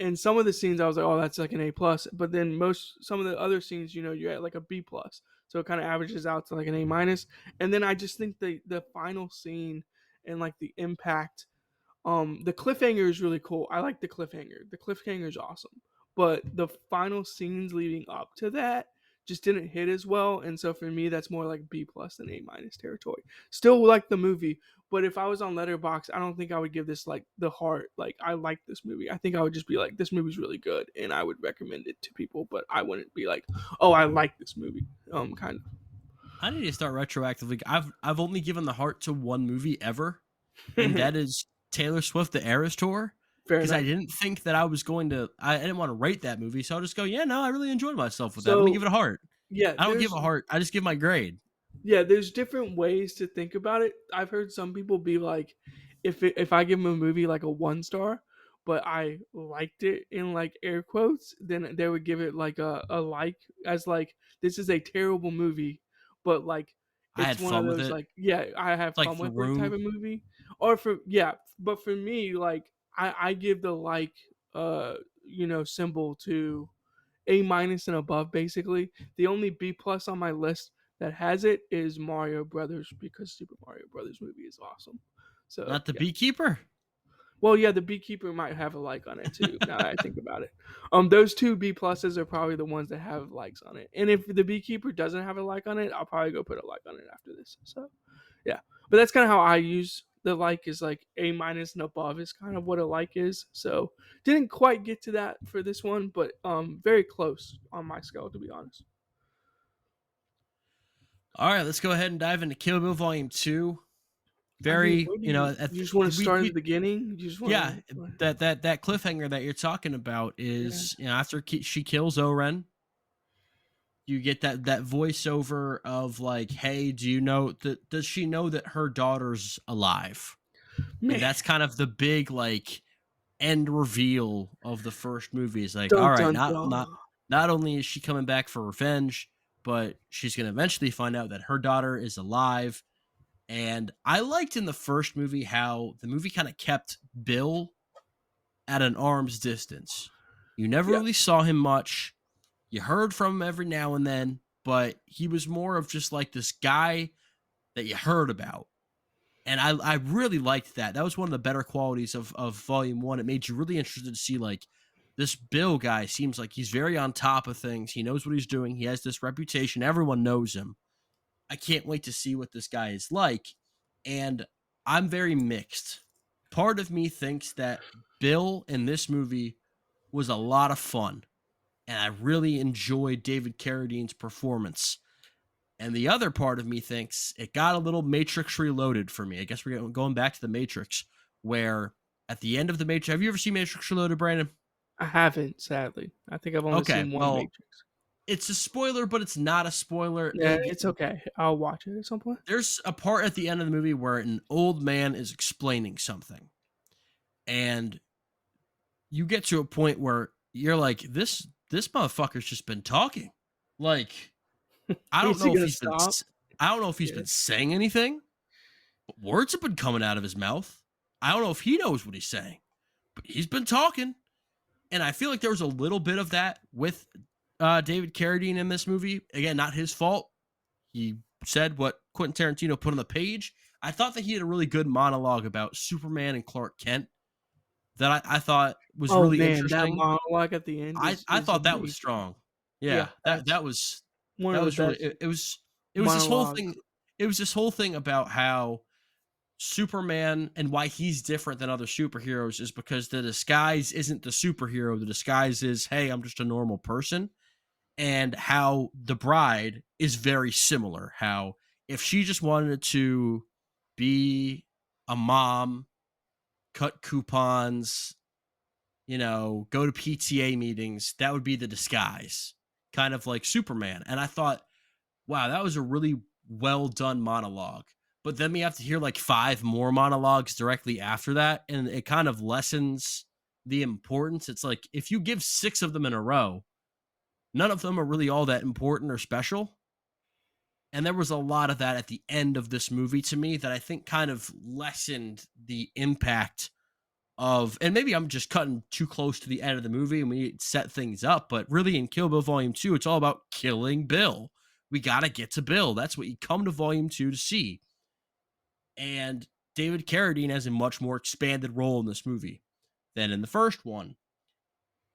and some of the scenes I was like, oh, that's like an A plus. But then some of the other scenes, you're at like a B plus. So it kind of averages out to like an A minus. And then I just think the final scene and like the impact, the cliffhanger is really cool. I like the cliffhanger. The cliffhanger is awesome. But the final scenes leading up to that just didn't hit as well. And so for me, that's more like B plus than A minus territory. Still like the movie, but if I was on Letterbox, I don't think I would give this like the heart. Like I like this movie. I think I would just be like, this movie's really good, and I would recommend it to people. But I wouldn't be like, oh, I like this movie. Kind of. I need to start retroactively. I've only given the heart to one movie ever, and that is Taylor Swift: The Eras Tour. Fair Because I enough. didn't think that I was going to. I didn't want to rate that movie, so I'll just go. Yeah, no, I really enjoyed myself with that. Let me give So it a heart. yeah, I don't give a heart. I just give my grade. there's different ways to think about it. I've heard some people be like, if I give them a movie like a 1 star, but I liked it in like air quotes, then they would give it like a like, as like this is a terrible movie, but like I it's had one of fun with those it. like, yeah, I have It's like fun The with it type Room. of movie. Or for yeah, but for me, like I give the like symbol to A minus and above. Basically, the only B plus on my list that has it is Mario Brothers, because Super Mario Brothers movie is awesome. So Not The yeah. Beekeeper. Well, yeah, the Beekeeper might have a like on it too. Now that I think about it, those two B pluses are probably the ones that have likes on it. And if the Beekeeper doesn't have a like on it, I'll probably go put a like on it after this. So yeah, but that's kind of how I use the like, is like A minus and above is kind of what a like is. So didn't quite get to that for this one, but very close on my scale, to be honest. All right, let's go ahead and dive into Kill Bill Volume 2. I mean, Very, where do you know, you just want to start at the we beginning? You just yeah, want to, that cliffhanger that you're talking about yeah, is, after she kills Oren, you get that voiceover of like, hey, do you know that, does she know that her daughter's alive? And man, that's kind of the big like end reveal of the first movie. Is like, dun all right, dun not dun. not not only is she coming back for revenge, but she's going to eventually find out that her daughter is alive. And I liked in the first movie how the movie kind of kept Bill at an arm's distance. You never Yeah, really saw him much. You heard from him every now and then, but he was more of just like this guy that you heard about. And I really liked that. That was one of the better qualities of Volume 1. It made you really interested to see, like, this Bill guy seems like he's very on top of things. He knows what he's doing. He has this reputation. Everyone knows him. I can't wait to see what this guy is like. And I'm very mixed. Part of me thinks that Bill in this movie was a lot of fun. And I really enjoyed David Carradine's performance. And the other part of me thinks it got a little Matrix Reloaded for me. I guess we're going back to the Matrix, where at the end of the Matrix, have you ever seen Matrix Reloaded, Brandon? I haven't, sadly. I think I've only Okay, seen one well, Matrix. it's a spoiler, but it's not a spoiler. Yeah, it's okay. I'll watch it at some point. There's a part at the end of the movie where an old man is explaining something, and you get to a point where you're like, this motherfucker's just been talking. Like, I don't Is he know if gonna he's been stop? I don't know if he's Yeah. been saying anything, but words have been coming out of his mouth. I don't know if he knows what he's saying, but he's been talking. And I feel like there was a little bit of that with David Carradine in this movie. Again, not his fault. He said what Quentin Tarantino put on the page. I thought that he had a really good monologue about Superman and Clark Kent that I thought was Oh really man, that interesting. monologue at the end I is thought that was amazing. strong. Yeah, Yeah, that that's that was one that of the was really best it was this whole monologues. thing. It was this whole thing about how Superman and why he's different than other superheroes is because the disguise isn't the superhero. The disguise is, hey, I'm just a normal person. And how the bride is very similar. How if she just wanted to be a mom, cut coupons, go to PTA meetings, that would be the disguise, kind of like Superman. And I thought, wow, that was a really well done monologue. But then we have to hear like five more monologues directly after that, and it kind of lessens the importance. It's like if you give six of them in a row, none of them are really all that important or special. And there was a lot of that at the end of this movie to me that I think kind of lessened the impact of, and maybe I'm just cutting too close to the end of the movie and we need to set things up, but really in Kill Bill Volume 2, it's all about killing Bill. We got to get to Bill. That's what you come to Volume 2 to see. And David Carradine has a much more expanded role in this movie than in the first one.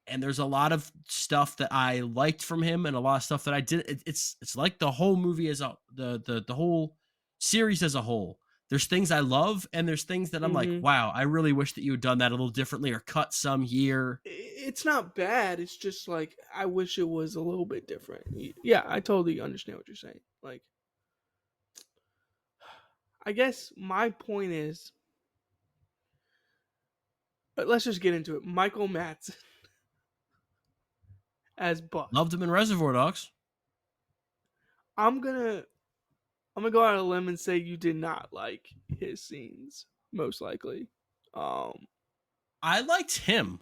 And there's a lot of stuff that I liked from him and a lot of stuff that I did. It's like the whole movie as a the whole series as a whole. There's things I love and there's things that I'm like, Mm-hmm. wow, I really wish that you had done that a little differently or cut some here. It's not bad. It's just like I wish it was a little bit different. Yeah, I totally understand what you're saying. Like, I guess my point is, but let's just get into it. Michael Madsen as Buck. Loved him in Reservoir Dogs. I'm gonna I'm gonna go out on a limb and say you did not like his scenes, most likely. Um, I liked him.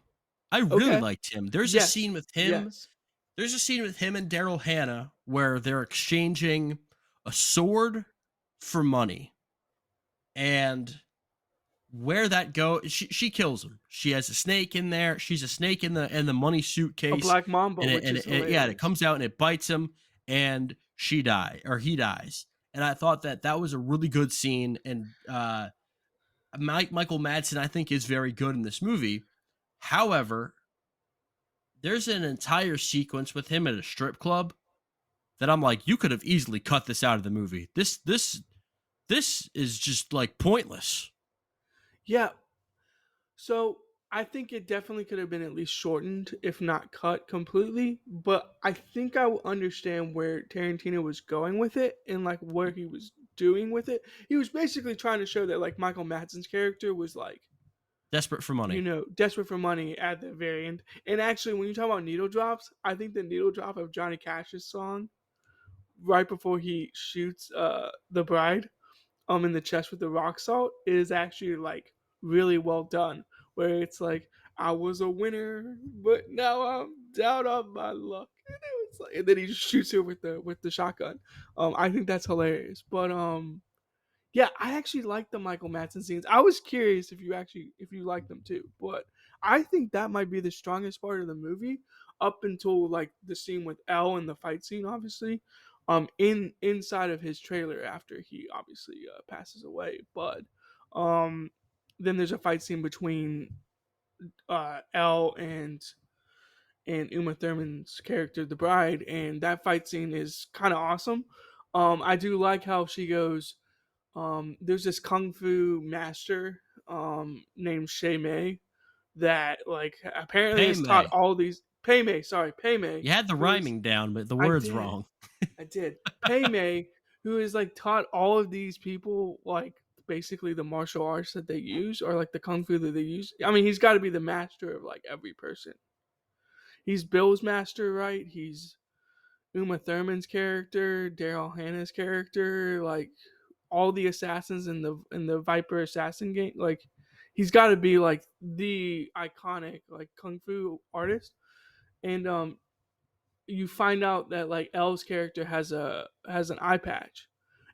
I really okay. liked him. There's a Yes. scene with him. Yes. There's a scene with him and Daryl Hannah where they're exchanging a sword for money. And where that goes, she kills him. She has a snake in there. She's a snake in the money A suitcase, Black Mamba, and which is yeah, and it hilarious. comes out and it bites him, and he dies. And I thought that that was a really good scene. And Michael Madsen, I think, is very good in this movie. However, there's an entire sequence with him at a strip club that I'm like, you could have easily cut this out of the movie. This is just like pointless. Yeah. So I think it definitely could have been at least shortened, if not cut completely. But I think I will understand where Tarantino was going with it and like where he was doing with it. He was basically trying to show that like Michael Madsen's character was like, Desperate for money. desperate for money at the very end. And actually, when you talk about needle drops, I think the needle drop of Johnny Cash's song right before he shoots the bride in the chest with the rock salt is actually like really well done. Where it's like I was a winner, but now I'm down on my luck. And then he just shoots her with the shotgun. I think that's hilarious. But yeah, I actually like the Michael Madsen scenes. I was curious if you like them too, but I think that might be the strongest part of the movie up until like the scene with Elle and the fight scene, obviously. Inside of his trailer after he obviously passes away, but um, then there's a fight scene between Elle and Uma Thurman's character, the bride, and that fight scene is kind of awesome. I do like how she goes, there's this kung fu master named Shay Mei that like apparently Pay has taught May. all these Pei Mei, sorry, Pei Mei, You had the who is rhyming down, but the I word's did, wrong. I did. Pei Mei, who is like taught all of these people like basically the martial arts that they use or like the kung fu that they use. I mean, he's got to be the master of like every person. He's Bill's master, right? He's Uma Thurman's character, Daryl Hannah's character, like all the assassins in the Viper assassin game. Like he's got to be like the iconic like kung fu artist. And you find out that like Elle's character has an eye patch,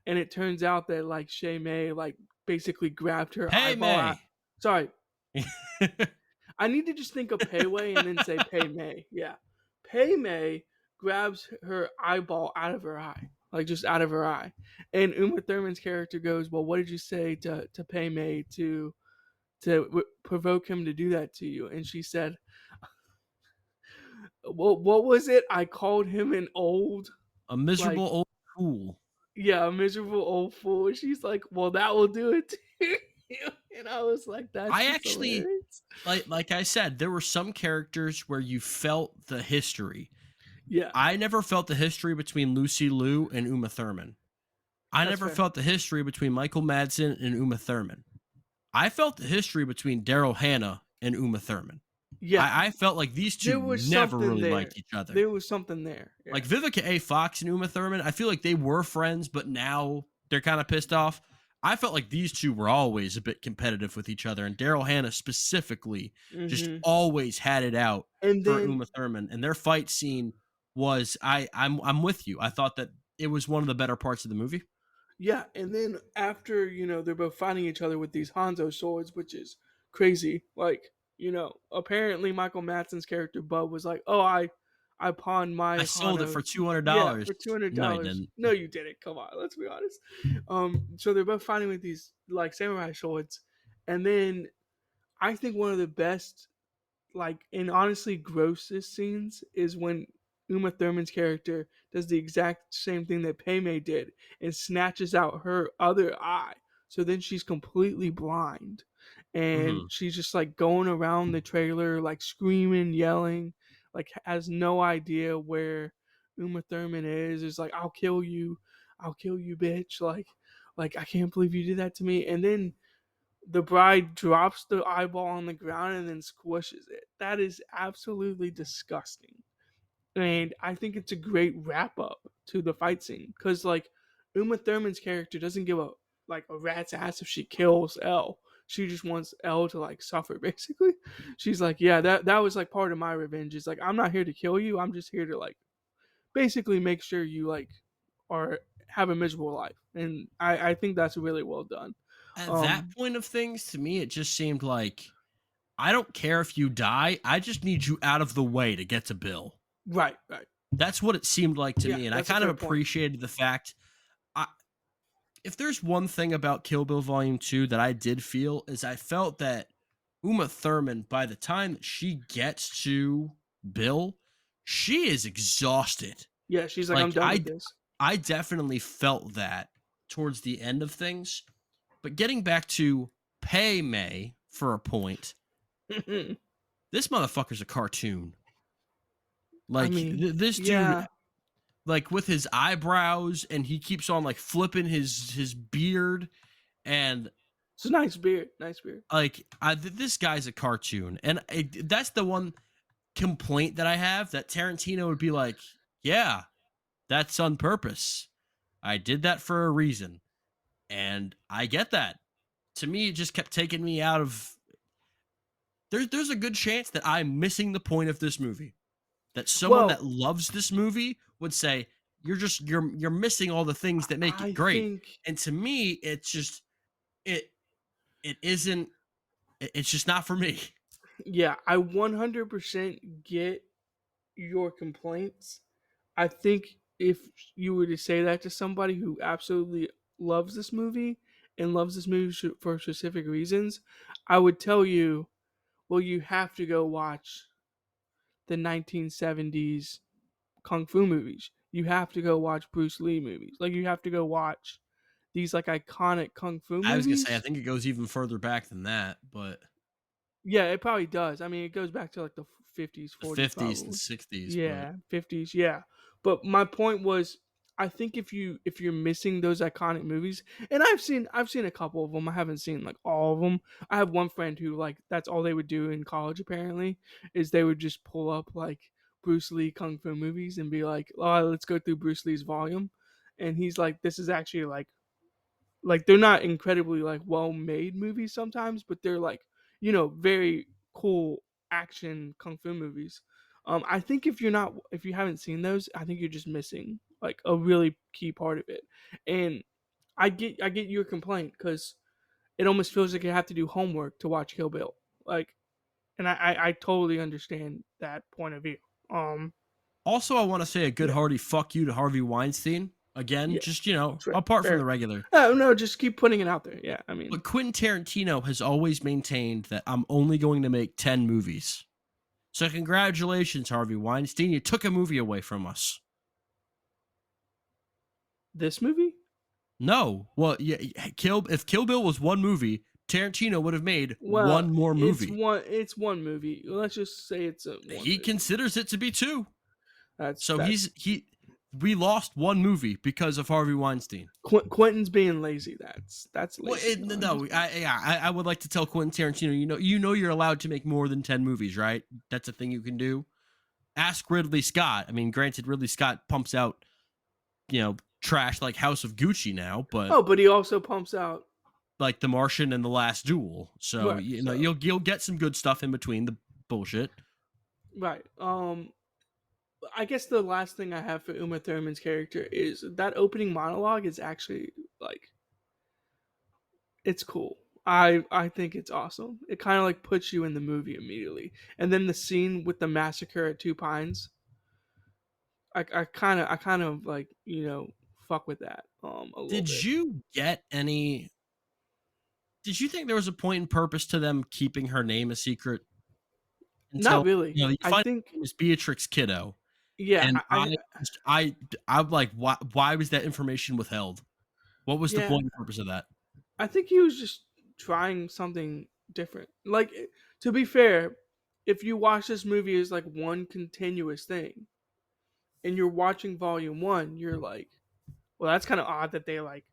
and it turns out that like Shay May like basically grabbed her Pay eyeball out. May. Sorry, I need to just think of Payway and then say Pay May. Yeah. Pay May grabs her eyeball out of her eye, like just out of her eye. And Uma Thurman's character goes, well, what did you say to Pay May to provoke him to do that to you? And she said, well, what was it? I called him an old, A miserable like, old fool. yeah, a miserable old fool. And she's like, well, that will do it. And I was like, that's I just actually hilarious. like I said, there were some characters where you felt the history. Yeah, I never felt the history between Lucy Liu and Uma Thurman. I that's never fair. felt the history between Michael Madsen and Uma Thurman. I felt the history between Daryl Hannah and Uma Thurman. Yeah, I felt like these there two was never something really there. liked each other. There was something there. Yeah. Like Vivica A. Fox and Uma Thurman, I feel like they were friends, but now they're kind of pissed off. I felt like these two were always a bit competitive with each other, and Daryl Hannah specifically just Hmm. always had it out And for then Uma Thurman. And their fight scene was I'm with you. I thought that it was one of the better parts of the movie. yeah, and then after they're both fighting each other with these Hanzo swords, which is crazy. Like apparently Michael Madsen's character Bub was like, "Oh, I pawned I my sold it Hano, for two hundred yeah, dollars. for two hundred No, I dollars." didn't. No, you didn't. Come on, let's be honest. So they're both fighting with these like samurai swords, and then I think one of the best, like, and honestly grossest scenes is when Uma Thurman's character does the exact same thing that Pei did and snatches out her other eye. So then she's completely blind. And Hmm. she's just like going around the trailer, like screaming, yelling, like has no idea where Uma Thurman is. Is like, I'll kill you, bitch. Like I can't believe you did that to me. And then the bride drops the eyeball on the ground and then squishes it. That is absolutely disgusting. And I think it's a great wrap up to the fight scene because like Uma Thurman's character doesn't give a rat's ass if she kills Elle. She just wants Elle to like suffer basically. She's like, yeah, that was like part of my revenge. Is like I'm not here to kill you. I'm just here to like basically make sure you like are have a miserable life. And I think that's really well done. At that Um, point of things, to me, it just seemed like I don't care if you die. I just need you out of the way to get to Bill. right, right. That's what it seemed like to Yeah, me, and I that's a kind of fair point. appreciated the fact. I, if there's one thing about Kill Bill Volume 2 that I did feel is I felt that Uma Thurman, by the time that she gets to Bill, she is exhausted. Yeah, she's like, I'm Like done with this. I definitely felt that towards the end of things. But getting back to Pei Mei for a point, this motherfucker's a cartoon. I Like mean, this dude, yeah, like with his eyebrows, and he keeps on like flipping his beard, and it's a nice beard, nice beard. like this guy's a cartoon, and that's the one complaint that I have, that Tarantino would be like, yeah, that's on purpose. I did that for a reason, and I get that. To me, it just kept taking me out of. There's a good chance that I'm missing the point of this movie. That someone that Well, loves this movie would say you're missing all the things that make it I great. think, And to me, it's just it it isn't it's just not for me. yeah, I 100% get your complaints. I think if you were to say that to somebody who absolutely loves this movie and loves this movie for specific reasons, I would tell you, well, you have to go watch the 1970s kung fu movies. You have to go watch Bruce Lee movies. Like you have to go watch these like iconic kung fu I was gonna say I movies. think it goes even further back than that, but Yeah, it probably does. I mean, it goes back to like the 50s, the 40s 50s and probably. 60s, but Yeah, 50s, yeah. But my point was I think if you're missing those iconic movies, and I've seen a couple of them. I haven't seen like all of them. I have one friend who like that's all they would do in college apparently is they would just pull up like Bruce Lee kung fu movies and be like, "Oh, let's go through Bruce Lee's volume." And he's like, "This is actually like they're not incredibly like well made movies sometimes, but they're like very cool action kung fu movies. I think if you haven't seen those, I think you're just missing like a really key part of it. And I get your complaint because it almost feels like you have to do homework to watch Kill Bill. Like, and I totally understand that point of view. Um, also I want to say a good yeah, hearty fuck you to Harvey Weinstein. Again, yeah, just fair, apart from the fair. regular. Oh no, just keep putting it out there. Yeah, I But mean, Quentin Tarantino has always maintained that I'm only going to make 10 movies. So congratulations, Harvey Weinstein. You took a movie away from us. this movie. No. Well, yeah, if Kill Bill was one movie, Tarantino would have made Well, one more movie. it's one movie. Let's just say it's a one He movie. considers it to be two. So That's he we lost one movie because of Harvey Weinstein. Quentin's being lazy. That's Well, lazy on his no, I would like to tell Quentin Tarantino, you're allowed to make more than 10 movies, right? That's a thing you can do. Ask Ridley Scott. I mean, granted, Ridley Scott pumps out, trash like House of Gucci now, but Oh, but he also pumps out like The Martian and The Last Duel. So, right. So you'll get some good stuff in between the bullshit. right. I guess the last thing I have for Uma Thurman's character is that opening monologue is actually like it's cool. I think it's awesome. It kind of like puts you in the movie immediately, and then the scene with the massacre at Two Pines. I kind of like fuck with that a little Did bit. you get any Did you think there was a point and purpose to them keeping her name a secret Not until, really. you I find think out it was Beatrix Kiddo? yeah. And I just I'm like, why was that information withheld? What was the yeah. point and purpose of that? I think he was just trying something different. Like to be fair, if you watch this movie as like one continuous thing, and you're watching Volume One, you're like, well, that's kind of odd that they like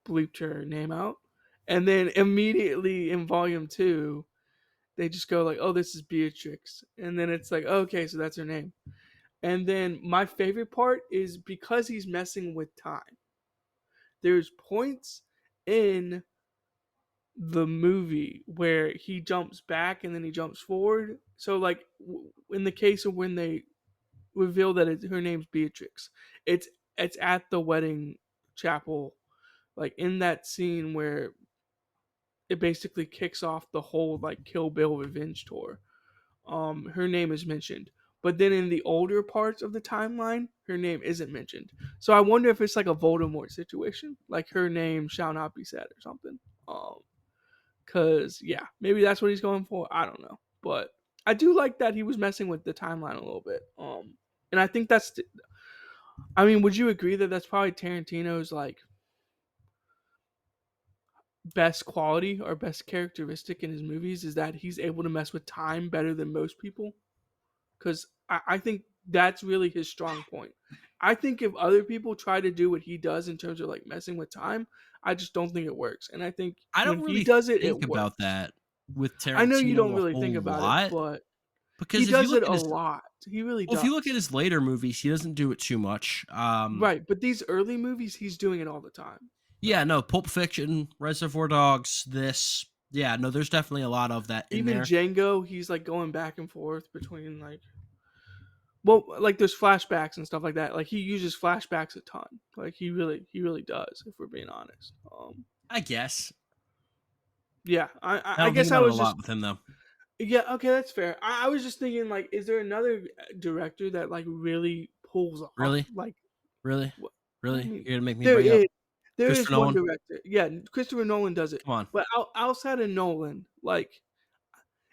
bleeped her name out, and then immediately in Volume Two, they just go like, oh, this is Beatrix, and then it's like, okay, so that's her name. And then my favorite part is because he's messing with time. There's points in the movie where he jumps back and then he jumps forward. So like in the case of when they reveal that her name's Beatrix, it's it's at the wedding chapel, like in that scene where it basically kicks off the whole like Kill Bill revenge tour. Her name is mentioned. But then in the older parts of the timeline, her name isn't mentioned. So I wonder if it's like a Voldemort situation, like her name shall not be said or something. Cause yeah, maybe that's what he's going for. I don't know, but I do like that he was messing with the timeline a little bit. And I think I mean, would you agree that that's probably Tarantino's like best quality or best characteristic in his movies is that he's able to mess with time better than most people? Because I think that's really his strong point. I think if other people try to do what he does in terms of like messing with time, I just don't think it works. And I think I when don't he really does it, it think about works. that with I know you don't Tarantino a really think whole about it, lot, but he because if you does look it a at his lot. He really well, if you look at does. his later movies, he doesn't do it too much. Right, but these early movies, he's doing it all the time. Yeah, no, Pulp Fiction, Reservoir Dogs, this. Yeah, no, there's definitely a lot of that in Even there. Django, he's like going back and forth between like, well, like there's flashbacks and stuff like that. Like he uses flashbacks a ton. Like he really does. If we're being honest. I guess. Yeah, I I don't think guess I about it a was lot just with him though. yeah. Okay, that's fair. I was just thinking like, is there another director that like really pulls off Really? like Really? what? I Really? mean, You're gonna make me there bring up is there is Christopher one Nolan? director. Yeah, Christopher Nolan does it. Come on. But outside of Nolan, like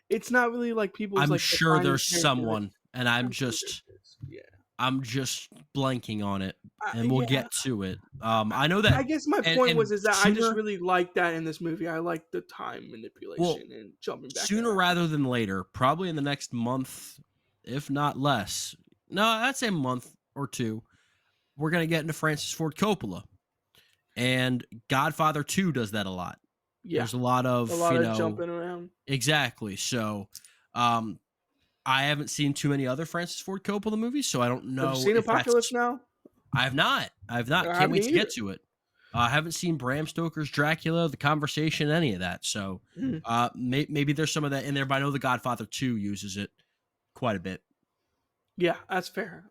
it's not really like people's I'm like sure defining there's someone, characteristics. and I'm sure there is. Yeah. I'm just blanking on it, and we'll Yeah. get to it. I know that, I guess my point and was is that I just sooner, really like that in this movie. I like the time well, manipulation and jumping back and sooner around. rather than later, probably in the next month, if not less. No, I'd say a month or two. We're gonna get into Francis Ford Coppola, and Godfather 2 does that a lot. Yeah. There's a lot A of, lot of jumping around. exactly. So, um, I haven't seen too many other Francis Ford Coppola movies, so I don't Have you know seen if Apocalypse that's. Now? I have not. I have not. Can't wait Me to get either. to it. I haven't seen Bram Stoker's Dracula, The Conversation, any of that. So, Mhm. maybe there's some of that in there, but I know The Godfather 2 uses it quite a bit. Yeah, that's fair.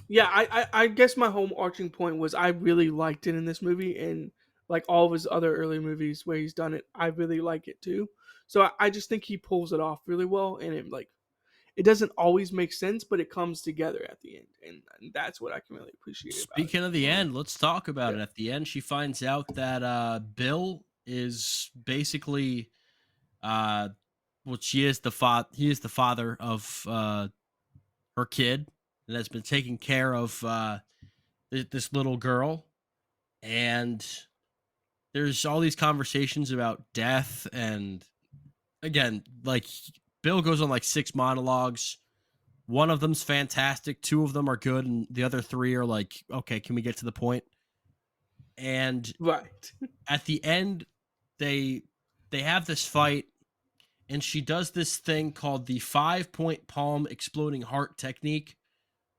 Yeah, I guess my whole arching point was I really liked it in this movie, and like all of his other early movies where he's done it, I really like it too. So I just think he pulls it off really well, and it doesn't always make sense, but it comes together at the end, and that's what I can really appreciate about it. Speaking of the end, let's talk about Yeah, it. At the end, she finds out that Bill is basically, uh, well, she is the he is the father of her kid, and has been taking care of this little girl. And there's all these conversations about death. And again, like, Bill goes on like 6 monologues. One of them's fantastic, 2 of them are good, and the other 3 are like, okay, can we get to the point? And Right. at the end, they they have this fight, and she does this thing called the 5-point palm exploding heart technique,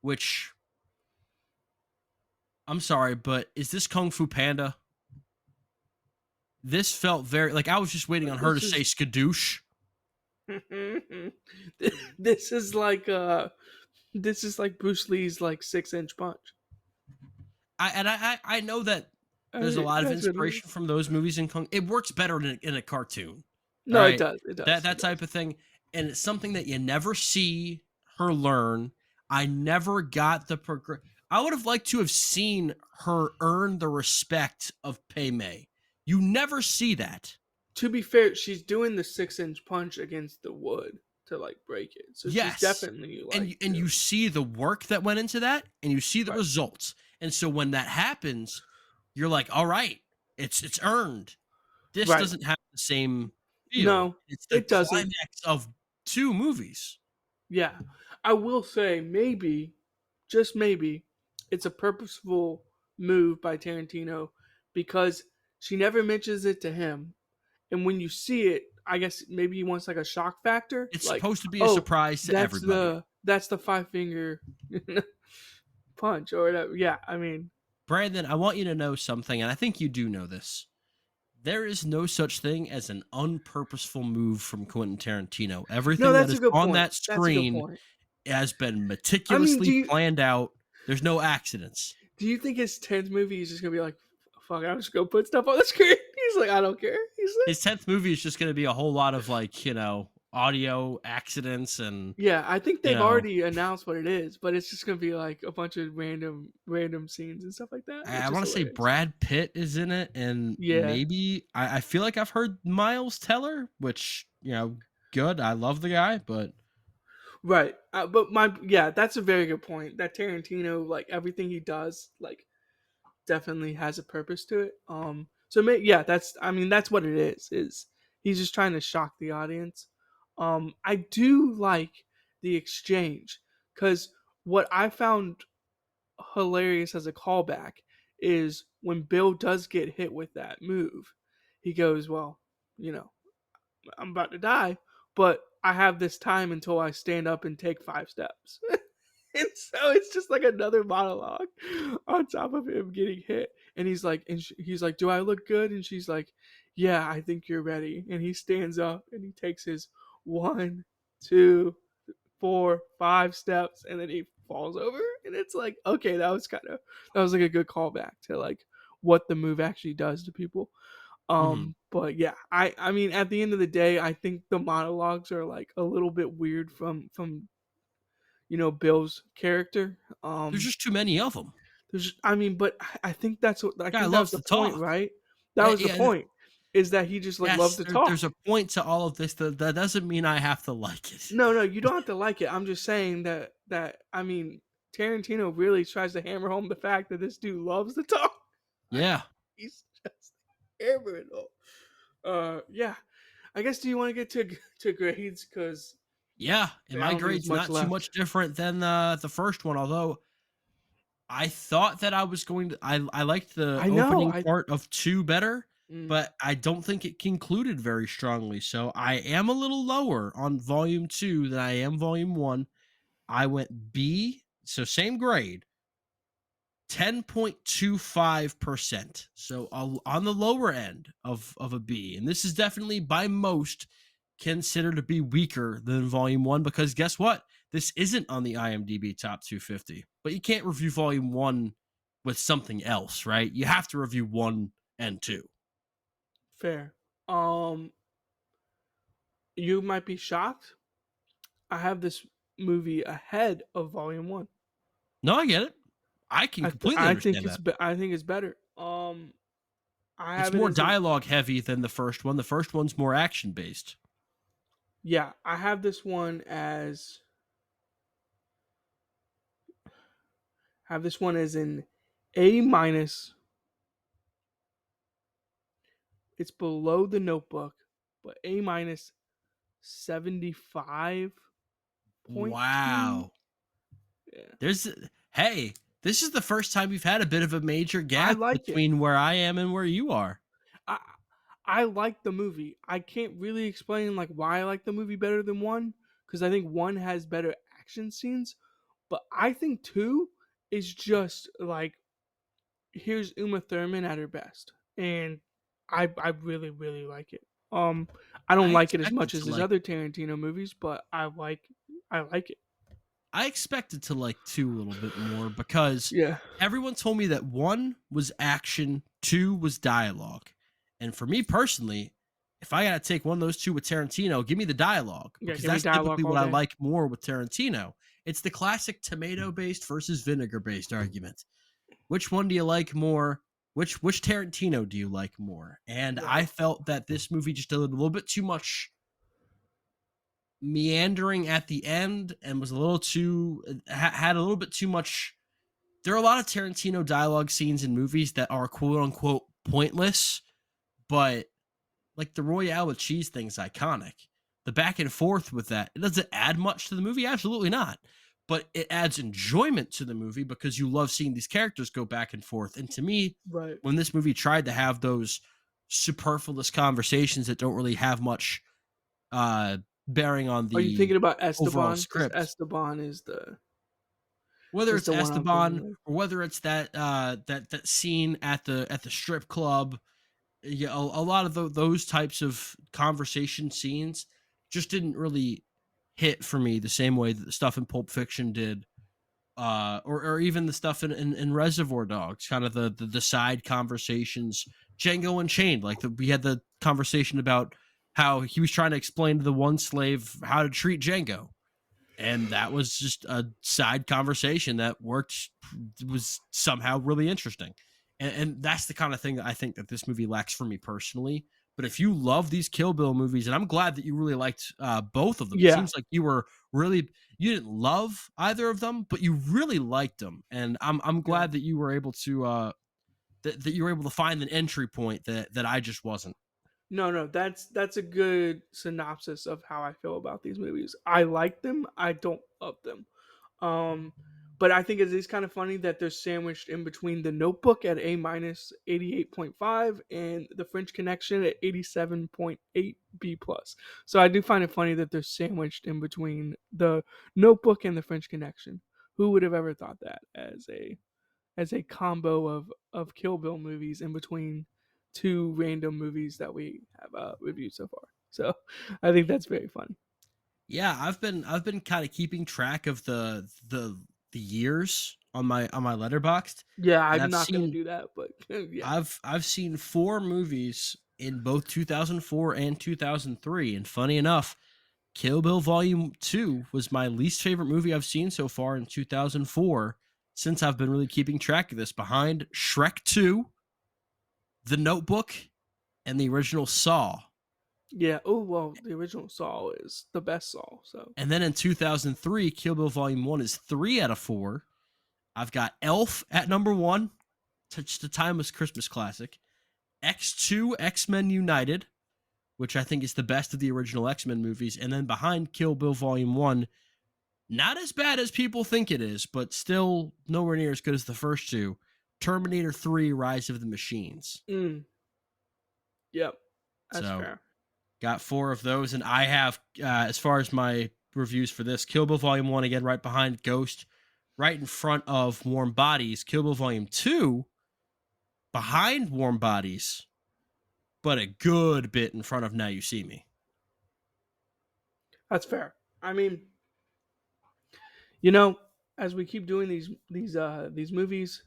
which, I'm sorry, but is this Kung Fu Panda? This felt very like I was just waiting on her to This say is skadoosh. this is like Bruce Lee's like 6-inch punch. I know that I there's a mean, lot of that's what it inspiration is. from those movies in Kung. It works better in a cartoon. All No, it right, does. It that does. It that type does. of thing, and it's something that you never see her learn. I never got the I would have liked to have seen her earn the respect of Pei Mei. You never see that. To be fair, she's doing the 6-inch punch against the wood to like break it. So she's Yes. definitely And like you doing see the work that went into that, and you see the right. results. And so when that happens, you're like, "All right, it's earned." This Right. doesn't have the same feel. No, It's the it doesn't. climax of 2 movies. Yeah. I will say maybe, just maybe, it's a purposeful move by Tarantino because she never mentions it to him. And when you see it, I guess maybe he wants like a shock factor. It's Like, supposed to be a oh, surprise to everybody. that's the 5-finger punch or whatever. Yeah, I mean, Brandon, I want you to know something, and I think you do know this. There is no such thing as an unpurposeful move from Quentin Tarantino. no, Everything that that's a is good on point. that That's a good screen point. has been I mean, meticulously planned out. There's no accidents. do you think his 10th movie is just gonna be like, fuck, I'm just gonna put stuff on the screen? He's like, I don't care. He's like, His 10th movie is just going to be a whole lot of, like, audio accidents and, yeah, I think you they've know, already announced what it is, but it's just gonna be like a bunch of random scenes and stuff like that, I which is want to say hilarious. Brad Pitt is in it, and Yeah, maybe I feel like I've heard Miles Teller, which, good. I love the guy, but right. But my yeah, that's a very good point. That Tarantino, like everything he does, like definitely has a purpose to it. So yeah, that's I mean that's what it is. Is he's just trying to shock the audience. I do like the exchange because what I found hilarious as a callback is when Bill does get hit with that move, he goes, "Well, you know, I'm about to die, but I have this time until I stand up and take 5 steps." And so it's just like another monologue on top of him getting hit. And he's like, he's like, "Do I look good?" And she's like, "Yeah, I think you're ready." And he stands up and he takes his 1, 2, 4, 5 steps, and then he falls over. And it's like, okay, that was like a good callback to like what the move actually does to people. mhm. But yeah, I mean, at the end of the day, I think the monologues are like a little bit weird from Bill's character. There's Um, just too many of them. I mean, but I think I Guy think that was loves the to point, talk. right? That Yeah, was the yeah. point, is that he just like loved Yes, to there's talk. a point to all of this. That doesn't mean I have to like it. No, no, you don't have to like it. I'm just saying that I mean, Tarantino really tries to hammer home the fact that this dude loves to talk. Like, Yeah, he's just hammering home. Yeah. I guess do you want to get to grades because yeah. And I my don't think there's grade's much not too left. much different than the first one. Although I thought that I was going to, I liked the I know. opening I part of 2 better, mm, but I don't think it concluded very strongly. So I am a little lower on volume 2 than I am volume 1. I went B, so same grade, 10.25%. So on the lower end of a B. And this is definitely by most considered to be weaker than volume 1, because guess what? This isn't on the IMDb top 250. But you can't review volume 1 with something else, right? You have to review 1 and 2. fair. Um, you might be shocked. I have this movie ahead of Volume One. No, I get it. I can completely understand that. I think it's better. I It's have it more as an dialogue heavy than the first one. The first one's more action based. yeah. I have this one as have this one as an A minus It's below The Notebook, but A minus 75.2. Wow. Yeah. There's hey, this is the first time we've had a bit of a major I gap like it. between where I am and where you are. I I like the movie. I can't really explain like why I like the movie better than one because I think one has better action scenes, but I think two is just like here's Uma Thurman at her best, and I really like it. I don't I like it as expected much to as his like other Tarantino movies, but I like it. I expected to like 2 a little bit more because Yeah, everyone told me that 1 was action, 2 was dialogue. And for me personally, if I got to take one of those 2 with Tarantino, give me the dialogue yeah. because Give me that's typically dialogue all what I day. like more with Tarantino. It's the classic tomato-based versus vinegar-based argument. Which one do you like more? Which Tarantino do you like more? And I Right. felt that this movie just did a little bit too much meandering at the end and was a little too had a little bit too much. There are a lot of Tarantino dialogue scenes in movies that are quote unquote pointless, but like the Royale with cheese thing's iconic. The back and forth with that, it doesn't add much to the movie, absolutely not. But it adds enjoyment to the movie because you love seeing these characters go back and forth. And to me, Right. when this movie tried to have those superfluous conversations that don't really have much uh bearing on Are you the thinking about overall Esteban? Because script, Esteban whether is it's the one I'm thinking Esteban of. or whether it's that scene at the strip club. Yeah, a lot of those types of conversation scenes just didn't really hit for me the same way that the stuff in Pulp Fiction did, or even the stuff in Reservoir Dogs, kind of the side conversations. Django Unchained, like we had the conversation about how he was trying to explain to the one slave how to treat Django, and that was just a side conversation that worked, was somehow really interesting. And that's the kind of thing that I think that this movie lacks for me personally. But if you love these Kill Bill movies, and I'm glad that you really liked both of them, it Yeah, seems like you were really, you didn't love either of them, but you really liked them, and I'm yeah. glad that you were able to that you were able to find an entry point that I just wasn't. No, no, that's a good synopsis of how I feel about these movies. I like them. I don't love them. Um, but I think it is kind of funny that they're sandwiched in between The Notebook at A minus 88.5 and The French Connection at 87.8 B plus. So I do find it funny that they're sandwiched in between The Notebook and The French Connection. Who would have ever thought that as a combo of Kill Bill movies in between two random movies that we have reviewed so far? So I think that's very funny. Yeah, I've been kind of keeping track of the years on my letterboxed, Yeah, and I'm not gonna do that, but yeah. I've seen 4 movies in both 2004 and 2003, and funny enough, Kill Bill Volume 2 was my least favorite movie I've seen so far in 2004 since I've been really keeping track of this, behind Shrek 2, The Notebook, and the original Saw. Yeah. Oh well, the original Saw is the best Saw. So And then in 2003, Kill Bill Volume 1 is 3 out of 4. I've got Elf at number 1, such the timeless Christmas classic. X2, X-Men United, which I think is the best of the original X-Men movies. And then behind Kill Bill Volume 1, not as bad as people think it is, but still nowhere near as good as the first two, Terminator 3, Rise of the Machines. mm, yep, that's So fair. got 4 of those. And I have, as far as my reviews for this, Kill Bill Volume 1, again, right behind Ghost, right in front of Warm Bodies. Kill Bill Volume 2, behind Warm Bodies, but a good bit in front of Now You See Me. That's fair. I mean, you know, as we keep doing these movies,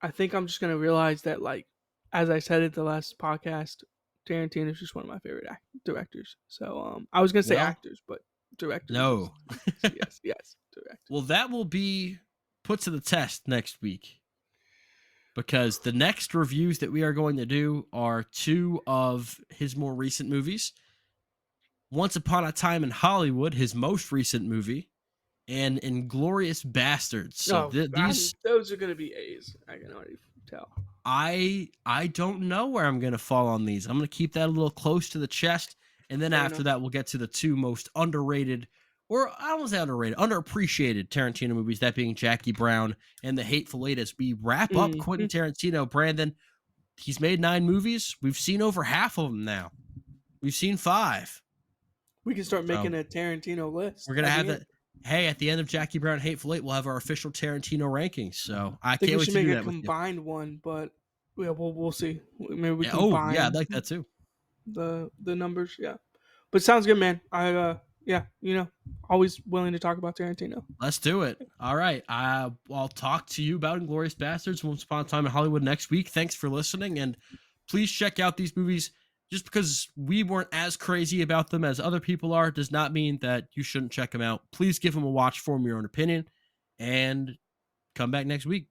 I think I'm just gonna realize that like as I said at the last podcast, Tarantino is just one of my favorite directors. So I was gonna say Well, actors, but directors is no. yes, yes, directors. Well, that will be put to the test next week because the next reviews that we are going to do are 2 of his more recent movies. Once Upon a Time in Hollywood, his most recent movie, and Inglorious Bastards. So No, these those are gonna be A's. I can already tell. I don't know where I'm gonna fall on these. I'm gonna keep that a little close to the chest, and then Fair after enough. that, we'll get to the two most underrated, or I don't wanna say underrated, underappreciated Tarantino movies. That being Jackie Brown and The Hateful Eight. As we wrap up Quentin Mhm. Tarantino, Brandon, he's made 9 movies. We've seen over half of them now. We've seen 5. We can start So making a Tarantino we're list gonna at have the that. end. Hey, at the end of Jackie Brown Hateful Eight, we'll have our official Tarantino rankings. So I I think can't we wait should to make do a that with you. combined one, but yeah, we'll see. Maybe we Yeah, oh yeah, I'd combine like that too. the numbers. Yeah, but sounds good, man. Yeah, always willing to talk about Tarantino. Let's do it. All right. I'll talk to you about Inglorious Bastards, Once Upon a Time in Hollywood next week. Thanks for listening. And please check out these movies. Just because we weren't as crazy about them as other people are does not mean that you shouldn't check them out. Please give them a watch, form your own opinion, and come back next week.